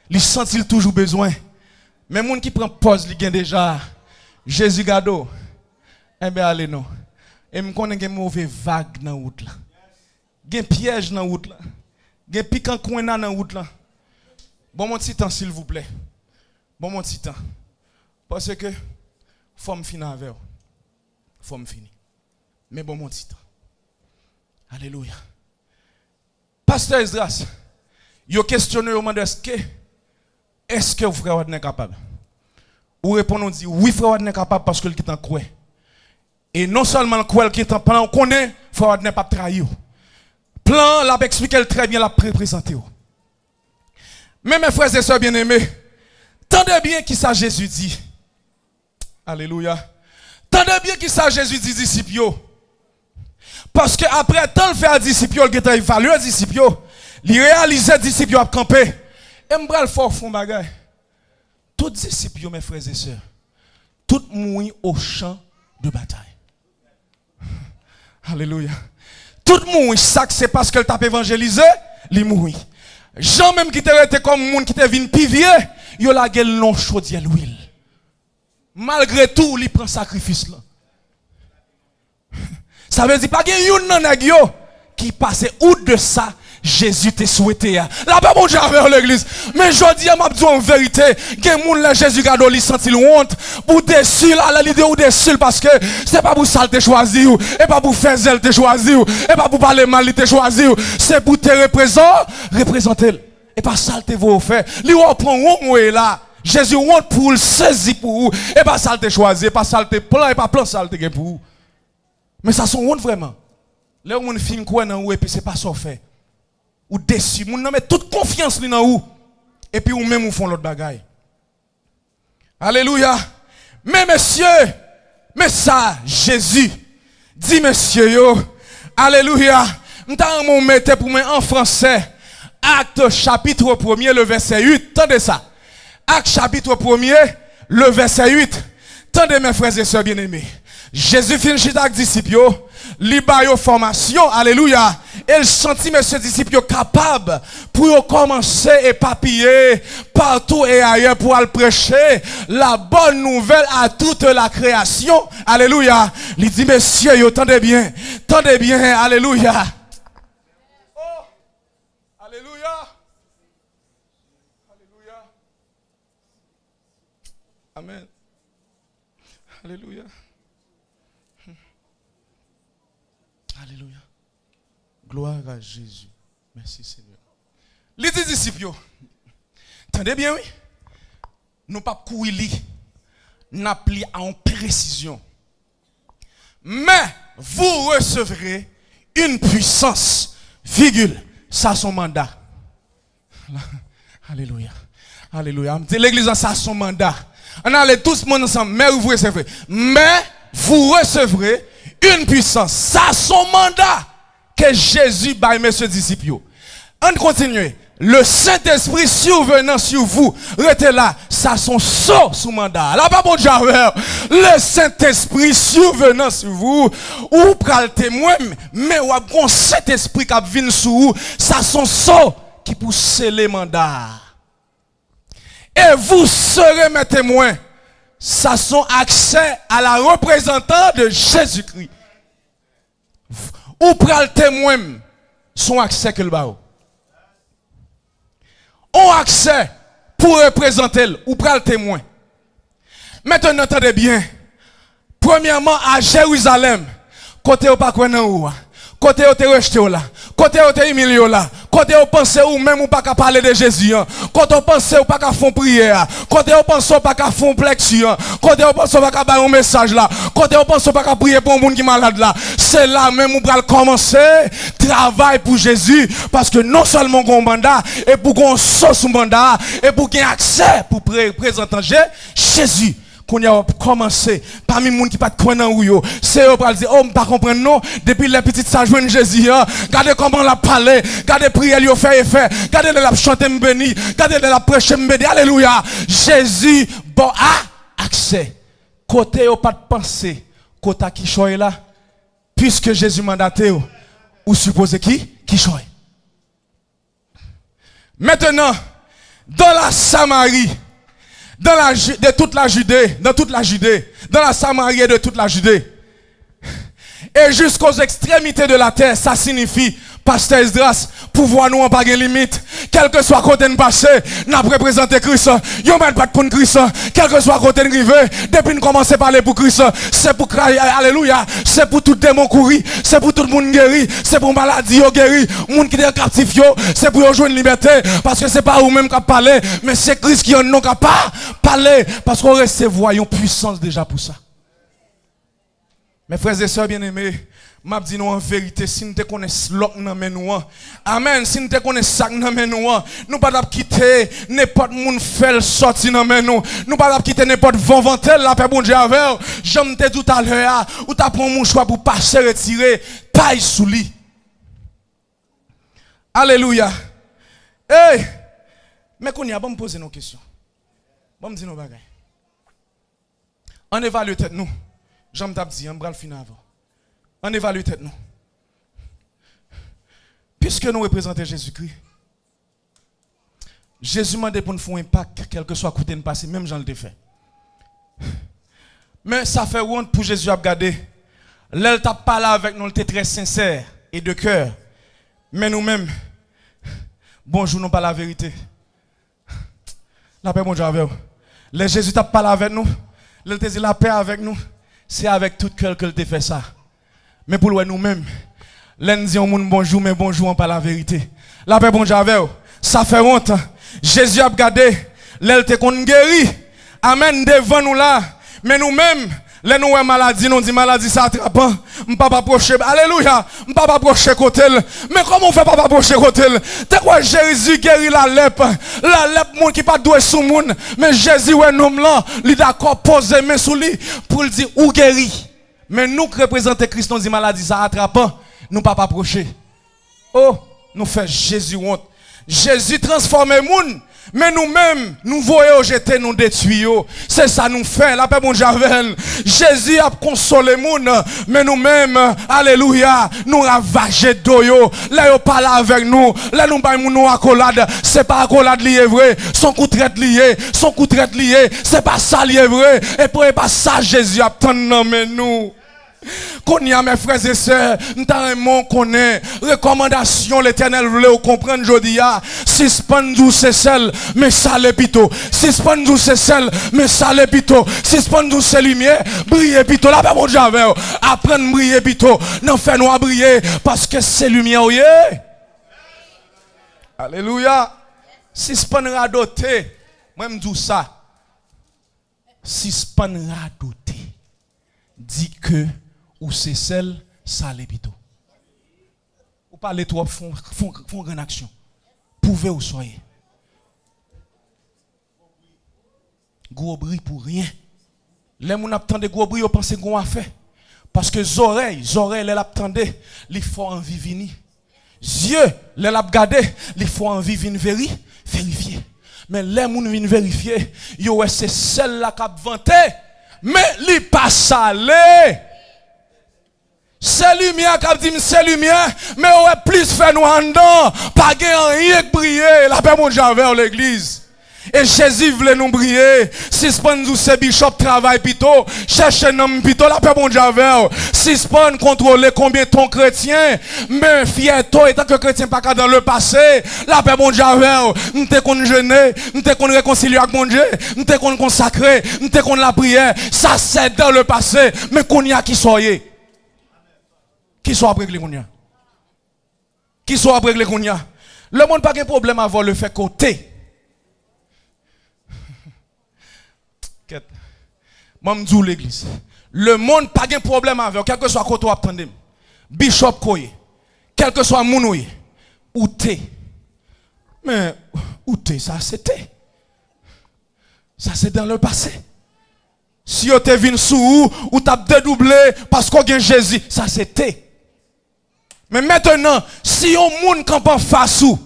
Il sent il toujours besoin. Mais les gens qui prennent pause, ils ont déjà Jésus gado. Eh bien, allez, non. Et je connais une mauvaise vague dans la route. Gen piège dans la route là. Gen piquant coin dans la route là. Bon mon petit temps s'il vous plaît. Bon mon petit temps. Parce que faut me finir avec. Faut me finir. Mais bon mon petit temps. Alléluia. Pasteur Esdras, yo questionné au monde est-ce que frère Wadne est capable? Ou répondons dit oui frère Wadne est capable parce que il est en croix. Et non seulement le croix qui est en plan, on connaît frère Wadne pas trahir. Plan, l'a expliqué très bien, l'a présenté. Mais mes frères et sœurs bien-aimés, tendez bien qui ça Jésus dit. Alléluia. Tendez bien qui ça Jésus dit disciples. Parce que après tant le fait à disciples, il a évalué à disciples, il réalisait disciples à camper. Et m'bral fort fond bagay. Tous disciples mes frères et sœurs, tout mourir au champ de bataille. Alléluia. Tout le monde, ça c'est parce que t'a évangélisé, il mourit. Jean même qui était comme monde qui était venu pivier, il a gueule non chaudière l'huile. Malgré tout, il prend sacrifice là. Ça veut dire pas qu'il y a un nèg qui passe outre de ça. Jésus t'a souhaité. Là-bas, bon Dieu avec l'église. Mais je dis à ma dit en vérité, que moun là Jésus gado li senti honte pour déçu là l'idée ou déçu parce que c'est pas pour ça te choisir et pas pour faire zèle te choisir et pas pour parler mal te choisir, c'est pour te représenter et pas ça te vous faire. Li reprend on là. Jésus honte pour le saisir pour vous et pas ça te choisir, pas ça te plan et pas plan ça te gain pour vous. Mais ça son honte vraiment. Là on fin quoi dans ou et puis c'est pas ça fait. Ou déçu, moun nan met toute confiance li nan ou et puis ou même ou font l'autre bagaille. Alléluia. Mais monsieur, mais ça Jésus dit monsieur yo. Alléluia. M'ta mon mette pour moi en français. Acte chapitre 1er le verset 8. Tendez ça. Acte chapitre 1er le verset 8. Tendez mes frères et sœurs bien-aimés. Jésus fin chita avec disciples, li ba yo formation, alléluia. Et senti monsieur disciples capable pour commencer et papiller partout et ailleurs pour aller prêcher la bonne nouvelle à toute la création. Alléluia. Il dit messieurs, yo tendez bien, alléluia. Oh, alléluia. Alléluia. Amen. Alléluia. Alléluia. Gloire à Jésus. Merci Seigneur. Les disciples, entendez bien, oui? Nous pas courir, nous appelons en précision. Mais vous recevrez une puissance, virgule, ça son mandat. Alléluia. Alléluia. L'église, ça son mandat. On allait tous ensemble, mais vous recevrez. Mais vous recevrez une puissance. Ça son mandat que Jésus baille mes disciples. On continue. Le Saint-Esprit survenant sur vous, restez là, ça son saut sous mandat. Là, pas bon Javel. Le Saint-Esprit survenant sur vous, ou pral témoin, mais ou bon Saint-Esprit qui vient sur vous, ça son saut qui pousse les mandats. Et vous serez mes témoins. Ça son accès à la représentante de Jésus-Christ. Ou pral témoin, son accès que le bao. On accès pour représenter ou pral témoin. Maintenant, entendez bien. Premièrement, à Jérusalem, côté au pas quoi nan côté au te rejeté là, côté au te humilié là, côté au pensé ou même ou pas qu'à parler de Jésus, côté au pensé ou pas qu'à faire prière, côté au pensé ou pas qu'à faire flexion, côté au pensé ou pas qu'à bailler un message là, côté au pensé ou pas qu'à prier pour un monde qui est malade là. C'est là même où pral commencer travail pour Jésus parce que non seulement qu'on mandat et pour qu'on soit sous mandat et pour qu'il y ait accès pour présenter Jésus. Qu'on a commencé parmi les gens qui pas de connaître ou yo c'est eux pour dire oh me pas comprendre non depuis les petites ça joindre Jésus regardez comment la parler regardez prier lui fait effet regardez la chanter me béni regardez la prêcher me béni alléluia Jésus bon a accès côté au pas de penser côté qui choye là puisque Jésus mandaté ou supposé qui choye maintenant dans la Samarie de toute la Judée, dans la Samarie et de toute la Judée, et jusqu'aux extrémités de la terre, ça signifie, Pasteur Esdras, pouvoir nous en pas de limite, quel que soit côté de passé, n'a représenté Christ, yon met pas de contre Christ, quel que soit côté de rive, depuis nous commencer à parler pour Christ, c'est pour crier, alléluia, c'est pour tout démon courir, c'est pour tout le monde guéri, c'est pour maladie guéri, monde qui est captif c'est pour jouer une liberté, parce que c'est pas vous même qui parler, mais c'est Christ qui en non capable parler, parce qu'on recevoir une puissance déjà pour ça. Mes frères et sœurs bien-aimés, m'a dit nous en vérité, si nous te connaissons l'autre dans nous, amen, si nous te connaissons ça dans nous pas quitter n'importe monde fait sortir dans nous pas quitter n'importe vent ventel la paix bon Dieu avec, j'aime te tout à l'heure, ou t'as prend mon choix pour passer retirer, taille sous lui. Alléluia. Hey, mais qu'on y a bon me poser nos questions. Bon me dire nos bagages. On évalue tête nous. J'aime t'ap dit, on va le finir avant. On évalue tête nous. Puisque nous représentons Jésus-Christ, Jésus m'a demandé pour nous faire un impact, quel que soit côté de passé, même j'en l'ai fait. Mais ça fait honte pour Jésus à regarder. L'elle t'a parlé avec nous, elle était très sincère et de cœur. Mais nous-mêmes, bonjour, nous pas la vérité. La paix, mon Dieu, avec vous. Le Jésus t'a parlé avec nous, l'elle t'a dit la paix avec nous. C'est avec tout cœur qu'elle t'a fait ça. Mais pour nous-mêmes, l'un dit au monde bonjour, mais bonjour, on pas la vérité. La paix, bon Dieu, avec vous. Ça fait honte. Jésus a regardé, l'elle t'a qu'on guéri. Amen, devant nous là. Mais nous-mêmes, les nous maladie, nous dit maladie ça attrapant. M'pas pas approcher. Alléluia. M'pas pas approcher côté. Mais comment on fait pas approcher côté? T'es quoi Jésus guérit la lèpre. La lèpre monde qui pas doué sous monde, mais Jésus ouais homme là, il d'accord poser main sous lui pour le dire ou guéri. Mais nous qui représentons Christ nous dit maladie ça attrapant, nous pas approcher. Oh, nous fait Jésus honte. Jésus transforme le monde. Mais nous-mêmes, nous voyons jeter nous détruire. C'est ça nous fait. La paix mon Javel. Jésus a consolé le monde. Mais nous-mêmes, alléluia, nous ravager d'oyo. Là, ils parlent avec nous. Là, nous baillons nous accolade. C'est pas accolade lié vrai. Son coup de traite lié. Son coup de traite lié. C'est pas ça lié vrai. Et pour pas ça, Jésus a tant nommé nous. Qu'on y a mes frères et sœurs, nous t'avons connaît recommandation l'Éternel voulait comprendre aujourd'hui. Suspendez c'est celle, mais ça les pito. Suspendez c'est celle, mais ça les pito. Suspendez c'est lumière, briller pito. Là, mon Dieu, apprendre briller pito. Non, fait-nous à briller parce que c'est lumière. Alléluia. Suspendez radoté. Moi, je dis ça. Suspendez radoté. Dit que ou c'est celle, ça l'épito. Ou parlez trop, font grande action. Pouvez ou soyez. Gros bruit pour rien. Les gens attendent gros bruit, ils pensent qu'on a fait. Parce que les oreilles, les attendent, il faut envie venir. Yeux, les regarder, il faut envie venir vérifier. Mais les gens viennent vérifier, c'est celle-là qui a vanté, mais il pas salé. C'est lumière qui a dit c'est lumière, mais on est plus fait nous en dedans, pas rien que briller. La paix mon Dieu vers l'église. Et Jésus voulait nous briller. Si nous c'est bishop travail plutôt, cherche un homme plutôt, la paix bon Dieu vers. Si contrôler combien ton chrétien, mais fier-toi étant que chrétien pas dans le passé, la paix bon Dieu vers. Nous te qu'on jeûner, nous te qu'on réconcilier avec mon Dieu, nous te qu'on consacrer, nous te qu'on la prière. Ça c'est dans le passé, mais qu'on y a qui soyez. Qui soit après les kounia? Qui soit après les kounia? Le monde pas de problème avec le fait côté. Mamdou l'église. Le monde pas de problème avec quel que soit côté ou attendez. Bishop koye. Quel que soit mounouye. Ou té. Mais ou té ça c'était. Ça c'est dans le passé. Si vous te venu sous ou t'as dédoublé parce qu'on a Jésus, ça c'était. Mais maintenant, si on moun camp en face ou,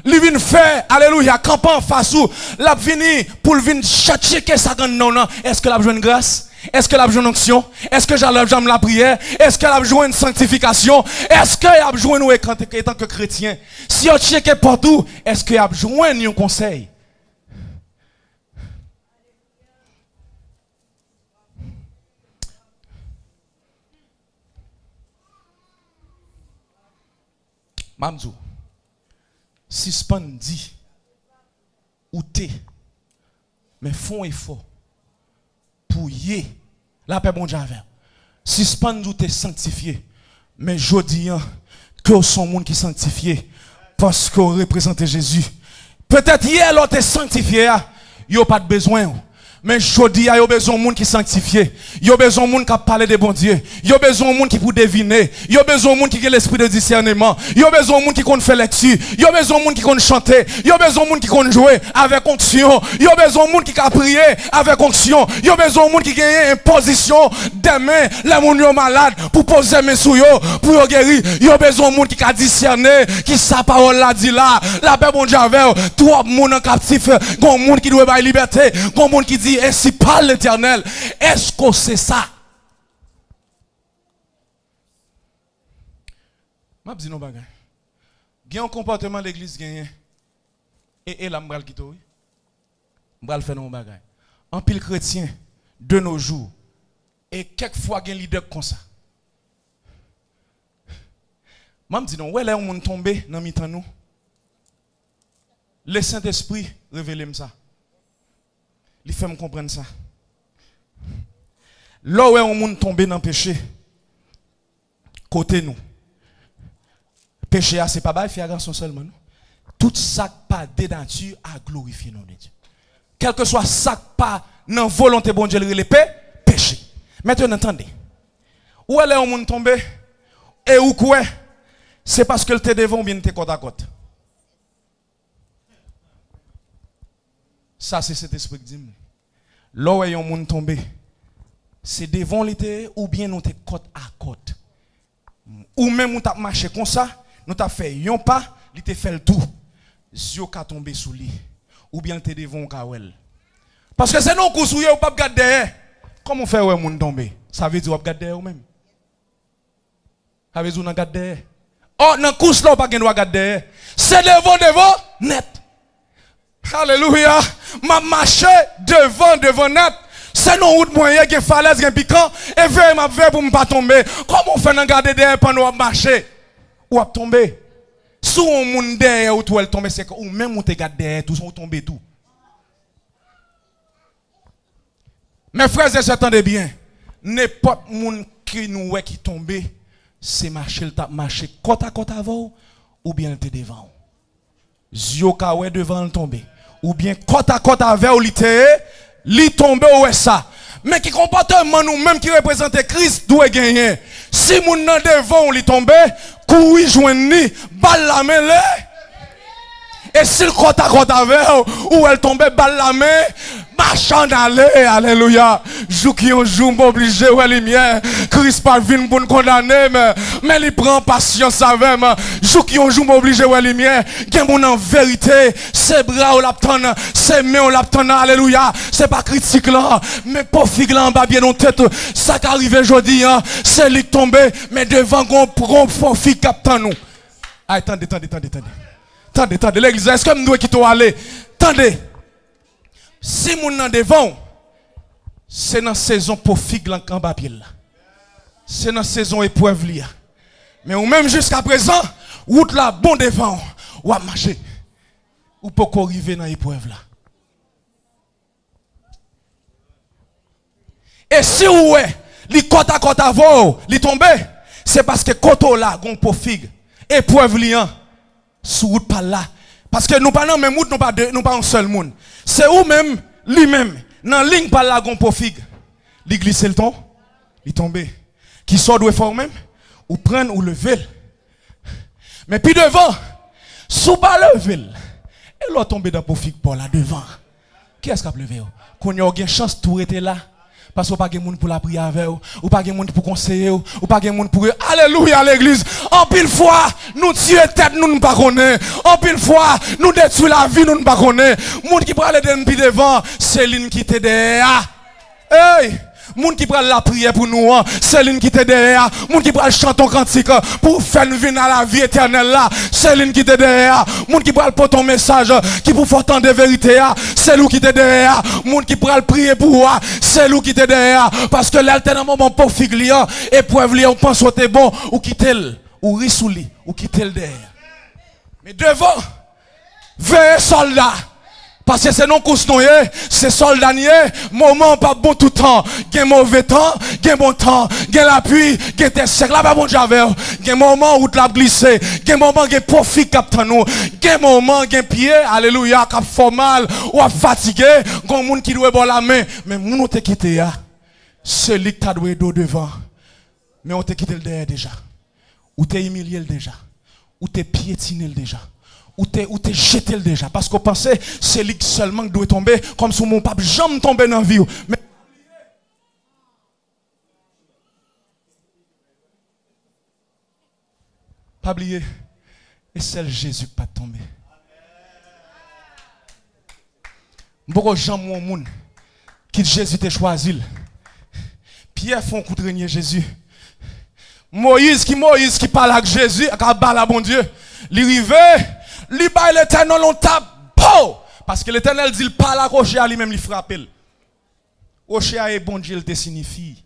li vin faire, alléluia, camp en face ou, la vini pour venir checker ça non, est-ce que la besoin de grâce? Est-ce que la besoin d'onction? Est-ce que j'ai besoin de la prière? Est-ce que la besoin de sanctification? Est-ce que a besoin nous étant que chrétien? Si on check partout, est-ce que a besoin de un conseil? Mamzou, si span dit ou t'es, mais font effort pour y la paix bon Dieu. Si span dit ou t'es sanctifié, mais je dis que son monde qui sanctifié parce qu'on représente Jésus. Peut-être hier l'autre est sanctifié, il n'y a pas de besoin. Mais je dis, il y a besoin de monde qui sanctifié. Il y a besoin de monde qui parle de bon Dieu. Il y a besoin de monde qui peut deviner. Il y a besoin de monde qui a l'esprit de discernement. Il y a besoin de monde qui compte faire lecture. Il y a besoin de monde qui compte chanter. Il y a besoin de monde qui compte jouer avec onction. Il y a besoin de monde qui a prié avec onction. Il y a besoin de monde qui gagne une position des mains, les gens malades, pour poser mes sous yo, pour guérir. Il y a besoin de monde qui a discerné, qui sa parole la dit là. La paix bon Dieu avec, toi, monde en captif, gon monde qui doit avoir liberté, gon monde qui dit, ainsi parle l'Éternel. Est-ce que c'est ça? Je dis non bagay. Il y a un comportement de l'église gagne. Et là, je vais quitter. Je vais faire non bagay. En pile chrétien de nos jours. Et quelquefois, il y a un leader comme ça. Je dis non, où est-ce qu'on est tombé dans le nous? Le Saint-Esprit révèle ça. Il fait me comprendre ça. Là où on est tombé dans le péché, côté nous. Péché, c'est pas mal, faire garçon seulement. Tout ça pas de nature à glorifier nos Dieu. Quel que soit ça pas dans volonté bon Dieu le péché. Maintenant entendez. Où est on est tombé et où quoi? C'est parce que le te devant bien te côte à côte. Ça, c'est cet esprit qui dit. Là où est on tombé, c'est devant l'été ou bien nous sommes côte à côte. Ou même nous avons marché comme ça, nous avons fait un pas, nous avons fait le tout. Zio ka tombé sous lui. Ou bien te devant kawel. Parce que c'est non qu'on souille ou pas regarder derrière. Comment faire ouais moun tomber? Ça veut dire ou regarder derrière ou même. Ça veut dire ou regarder derrière. Oh, dans course là ou pas regarder derrière. C'est devant net. Alléluia. M'a marché devant net. C'est non route moyen qui falaise qui piquant et veille m'a veille pour me pas tomber. Comment on fait dans garder derrière pendant marcher ou à tomber? Si on moun derrière ou tout elle tombe c'est ou même on te garde derrière tout on tombe tout. Mes frères et sœurs attendez bien. N'importe moun qui nous qui tombe c'est marcher le tap marcher côte à côte avant ou bien te devant. Zio ka ouais devant le tomber ou bien côte à côte avec ou li tombe ou ça. Mais qui comportement nous même qui représente Christ doit gagner. Si moun nan devant li tombe, koui joindre ni balle la main là. Et si le côte à côte avec ou elle tombe balle la main, Marchand d'aller, alléluia. Jour qui on joue, m'obligé, ouais, lumière. Christ pas venu pour nous condamner, mais il prend patience avec moi. Jour qui on joue, m'obligé, ouais, lumière. Gen mon en vérité, c'est bras ou l'aptana, c'est mains ou l'aptana, alléluia. C'est pas critique là, mais pas fig là en bas, bien en tête. Ça qui arrive aujourd'hui, hein, c'est lui tombé, mais devant, on prend fort fig captant nous. Attendez. Attendez, l'église, est-ce que nous devons quitter aller? Attendez. Si moun nan devant, c'est dans saison pour fig en bas pied là. C'est dans saison épreuve là. Mais ou même jusqu'à présent, route là bon devant, ou à marcher. Ou pas arriver dans l'épreuve là. Et si ou est, li côte à côte avant, li tombe, c'est parce que koto là gon pour fig. Épreuve liant sous route par là. Parce que nous pas dans même route, nous pas un seul monde. C'est où même, lui-même, dans la ligne par là, gon pour fig. Li glisse le ton, li tombe. Qui sort de fort même, ou prendre ou lever. Mais puis devant, sous pas lever, et l'autre tombe dans pour fig pour là devant. Qui est-ce qui a levé? Qu'on y a une chance tout était là. Parce qu'on n'a pas de monde pour la prière avec vous, ou pas de monde pour conseiller, ou pas de monde pour... Alléluia l'église. En pile fois, nous tuons tête, nous ne pas connaissons. En pile fois, nous détruisons la vie, nous ne pas connaissons. Monde qui prend les depuis devant, c'est l'une qui t'aide derrière. Hey! Moun qui prend la prière pour nous, c'est l'une qui t'aide derrière. Moun qui prend le chanton cantique pour faire nous venir à la vie éternelle là, c'est l'une qui t'aide derrière. Moun qui prend le ton message qui pour faire entendre des vérités, c'est lui qui t'aide derrière. Moun qui prend le prier pour moi, c'est lui qui t'aide derrière. Parce que l'alternant moment pour figlian, épreuve li, on pense que t'es bon, ou quitter ou rissouli, ou quitter le derrière. Mais devant, veillez soldat. Parce que c'est non coustonné, c'est soldat, moment pas bon tout temps, gen mauvais temps, gen bon temps, gen l'appui, gen t'es sec, là pas bon javel, gen moment où t'as glissé, gen moment gen profit captant nous, gen moment gen pied, alléluia, cap formal, ou à fatigué, gen moun qui doit bon la main, mais moun on te quitté ya, celui qui t'a doué dos devant, mais on te quitté le derrière déjà, ou t'es humilié le déjà, ou t'es piétiné le déjà. Ou t'es jeté déjà. Parce qu'on pensait c'est lui seulement qui doit tomber. Comme si mon pape jamais tombé dans la vie. Mais pas oublier. Et c'est Jésus qui pas tombé. Beaucoup de gens mon monde qui Jésus t'a choisi. Pierre font coup de régner Jésus. Moïse qui parle avec Jésus, qui parle à bon Dieu. L'arrivée. Li bay l'Éternel on tape. Parce que l'Éternel dit il parle à rocher à lui-même il frappe. Rocher est bon Dieu il te signifie.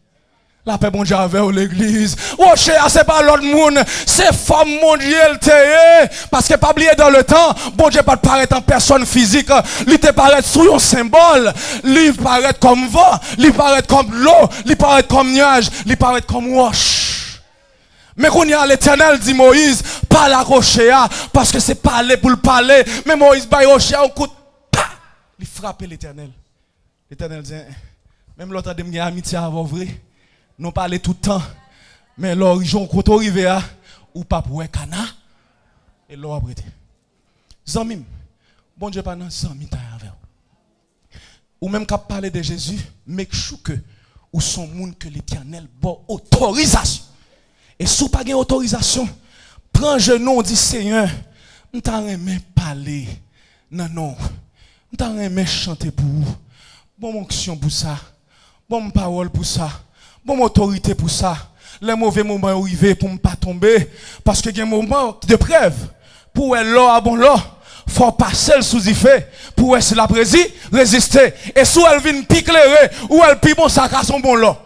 La paix bon Dieu avec l'église. Rocher c'est pas l'autre monde, c'est femme mon Dieu parce que pas oublier dans le temps, bon Dieu pas paraître en personne physique, il te paraît sur un symbole, il paraît comme vent, il paraît comme l'eau, il paraît comme nuage, il paraît comme roche. Mais quand il y a l'Éternel dit Moïse, parle à rocher, parce que c'est parler pour le parler. Mais Moïse baille rocher, un coup, il frappe l'Éternel. L'Éternel dit, même l'autre a des amitié avant vrai, non parler tout le temps. Mais l'origine, quand on arrive, ou pas pour un cana, et l'on a prêté. Zamim, bon Dieu, pas dans Zamim, avec ou même quand parler de Jésus, make sure que, ou son monde que l'Éternel bon autorisation. Et si vous n'avez pas d'autorisation, prends un genou, dit Seigneur, je t'aime parler. Non. Je t'aime chanter pour vous. Bon onction pour ça. Bonne parole pour ça. Bonne autorité pour ça. Les mauvais moments arrivent pour ne pas tomber. Parce que il y a un moment de preuve. Pour elle là, bon là, il faut passer sous y fait. Pour elle, c'est la résister. Et si elle vient piquer, ou elle pique bon, ça casse son bon là.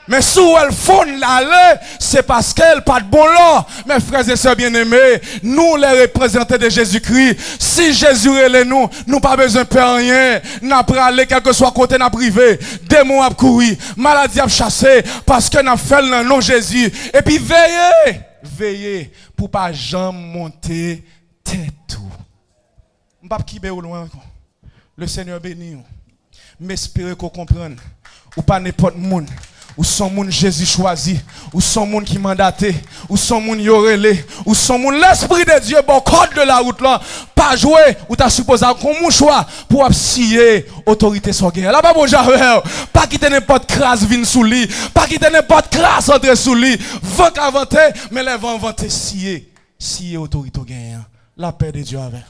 Mais si elle fond l'aller, c'est parce qu'elle pas de bon là. Mes frères et sœurs bien-aimés, nous les représentants de Jésus-Christ, si Jésus est nous, nous pas besoin de faire rien. N'a pas aller quel que soit côté n'a privé, démon a couru, maladie a chassé, parce que n'a fait le nom Jésus. Et puis veillez pour pas jamais monter tête tout. M'pas qui au loin. Le Seigneur bénit. M'espérer qu'on comprenne ou pas n'importe monde. Ou son moun Jésus choisi, ou son moun qui mandaté, ou son moun yorele, ou son moun l'esprit de Dieu bon code de la route là, pas jouer ou t'as supposé qu'on mon choix pour scier autorité sur guerre. Là pas bon Javel, pas quitter n'importe crasse vin sous lui, pas quitter n'importe crasse entrer sous lui, vent inventer, mais les vents inventer scier autorité guerre. La paix de Dieu avec.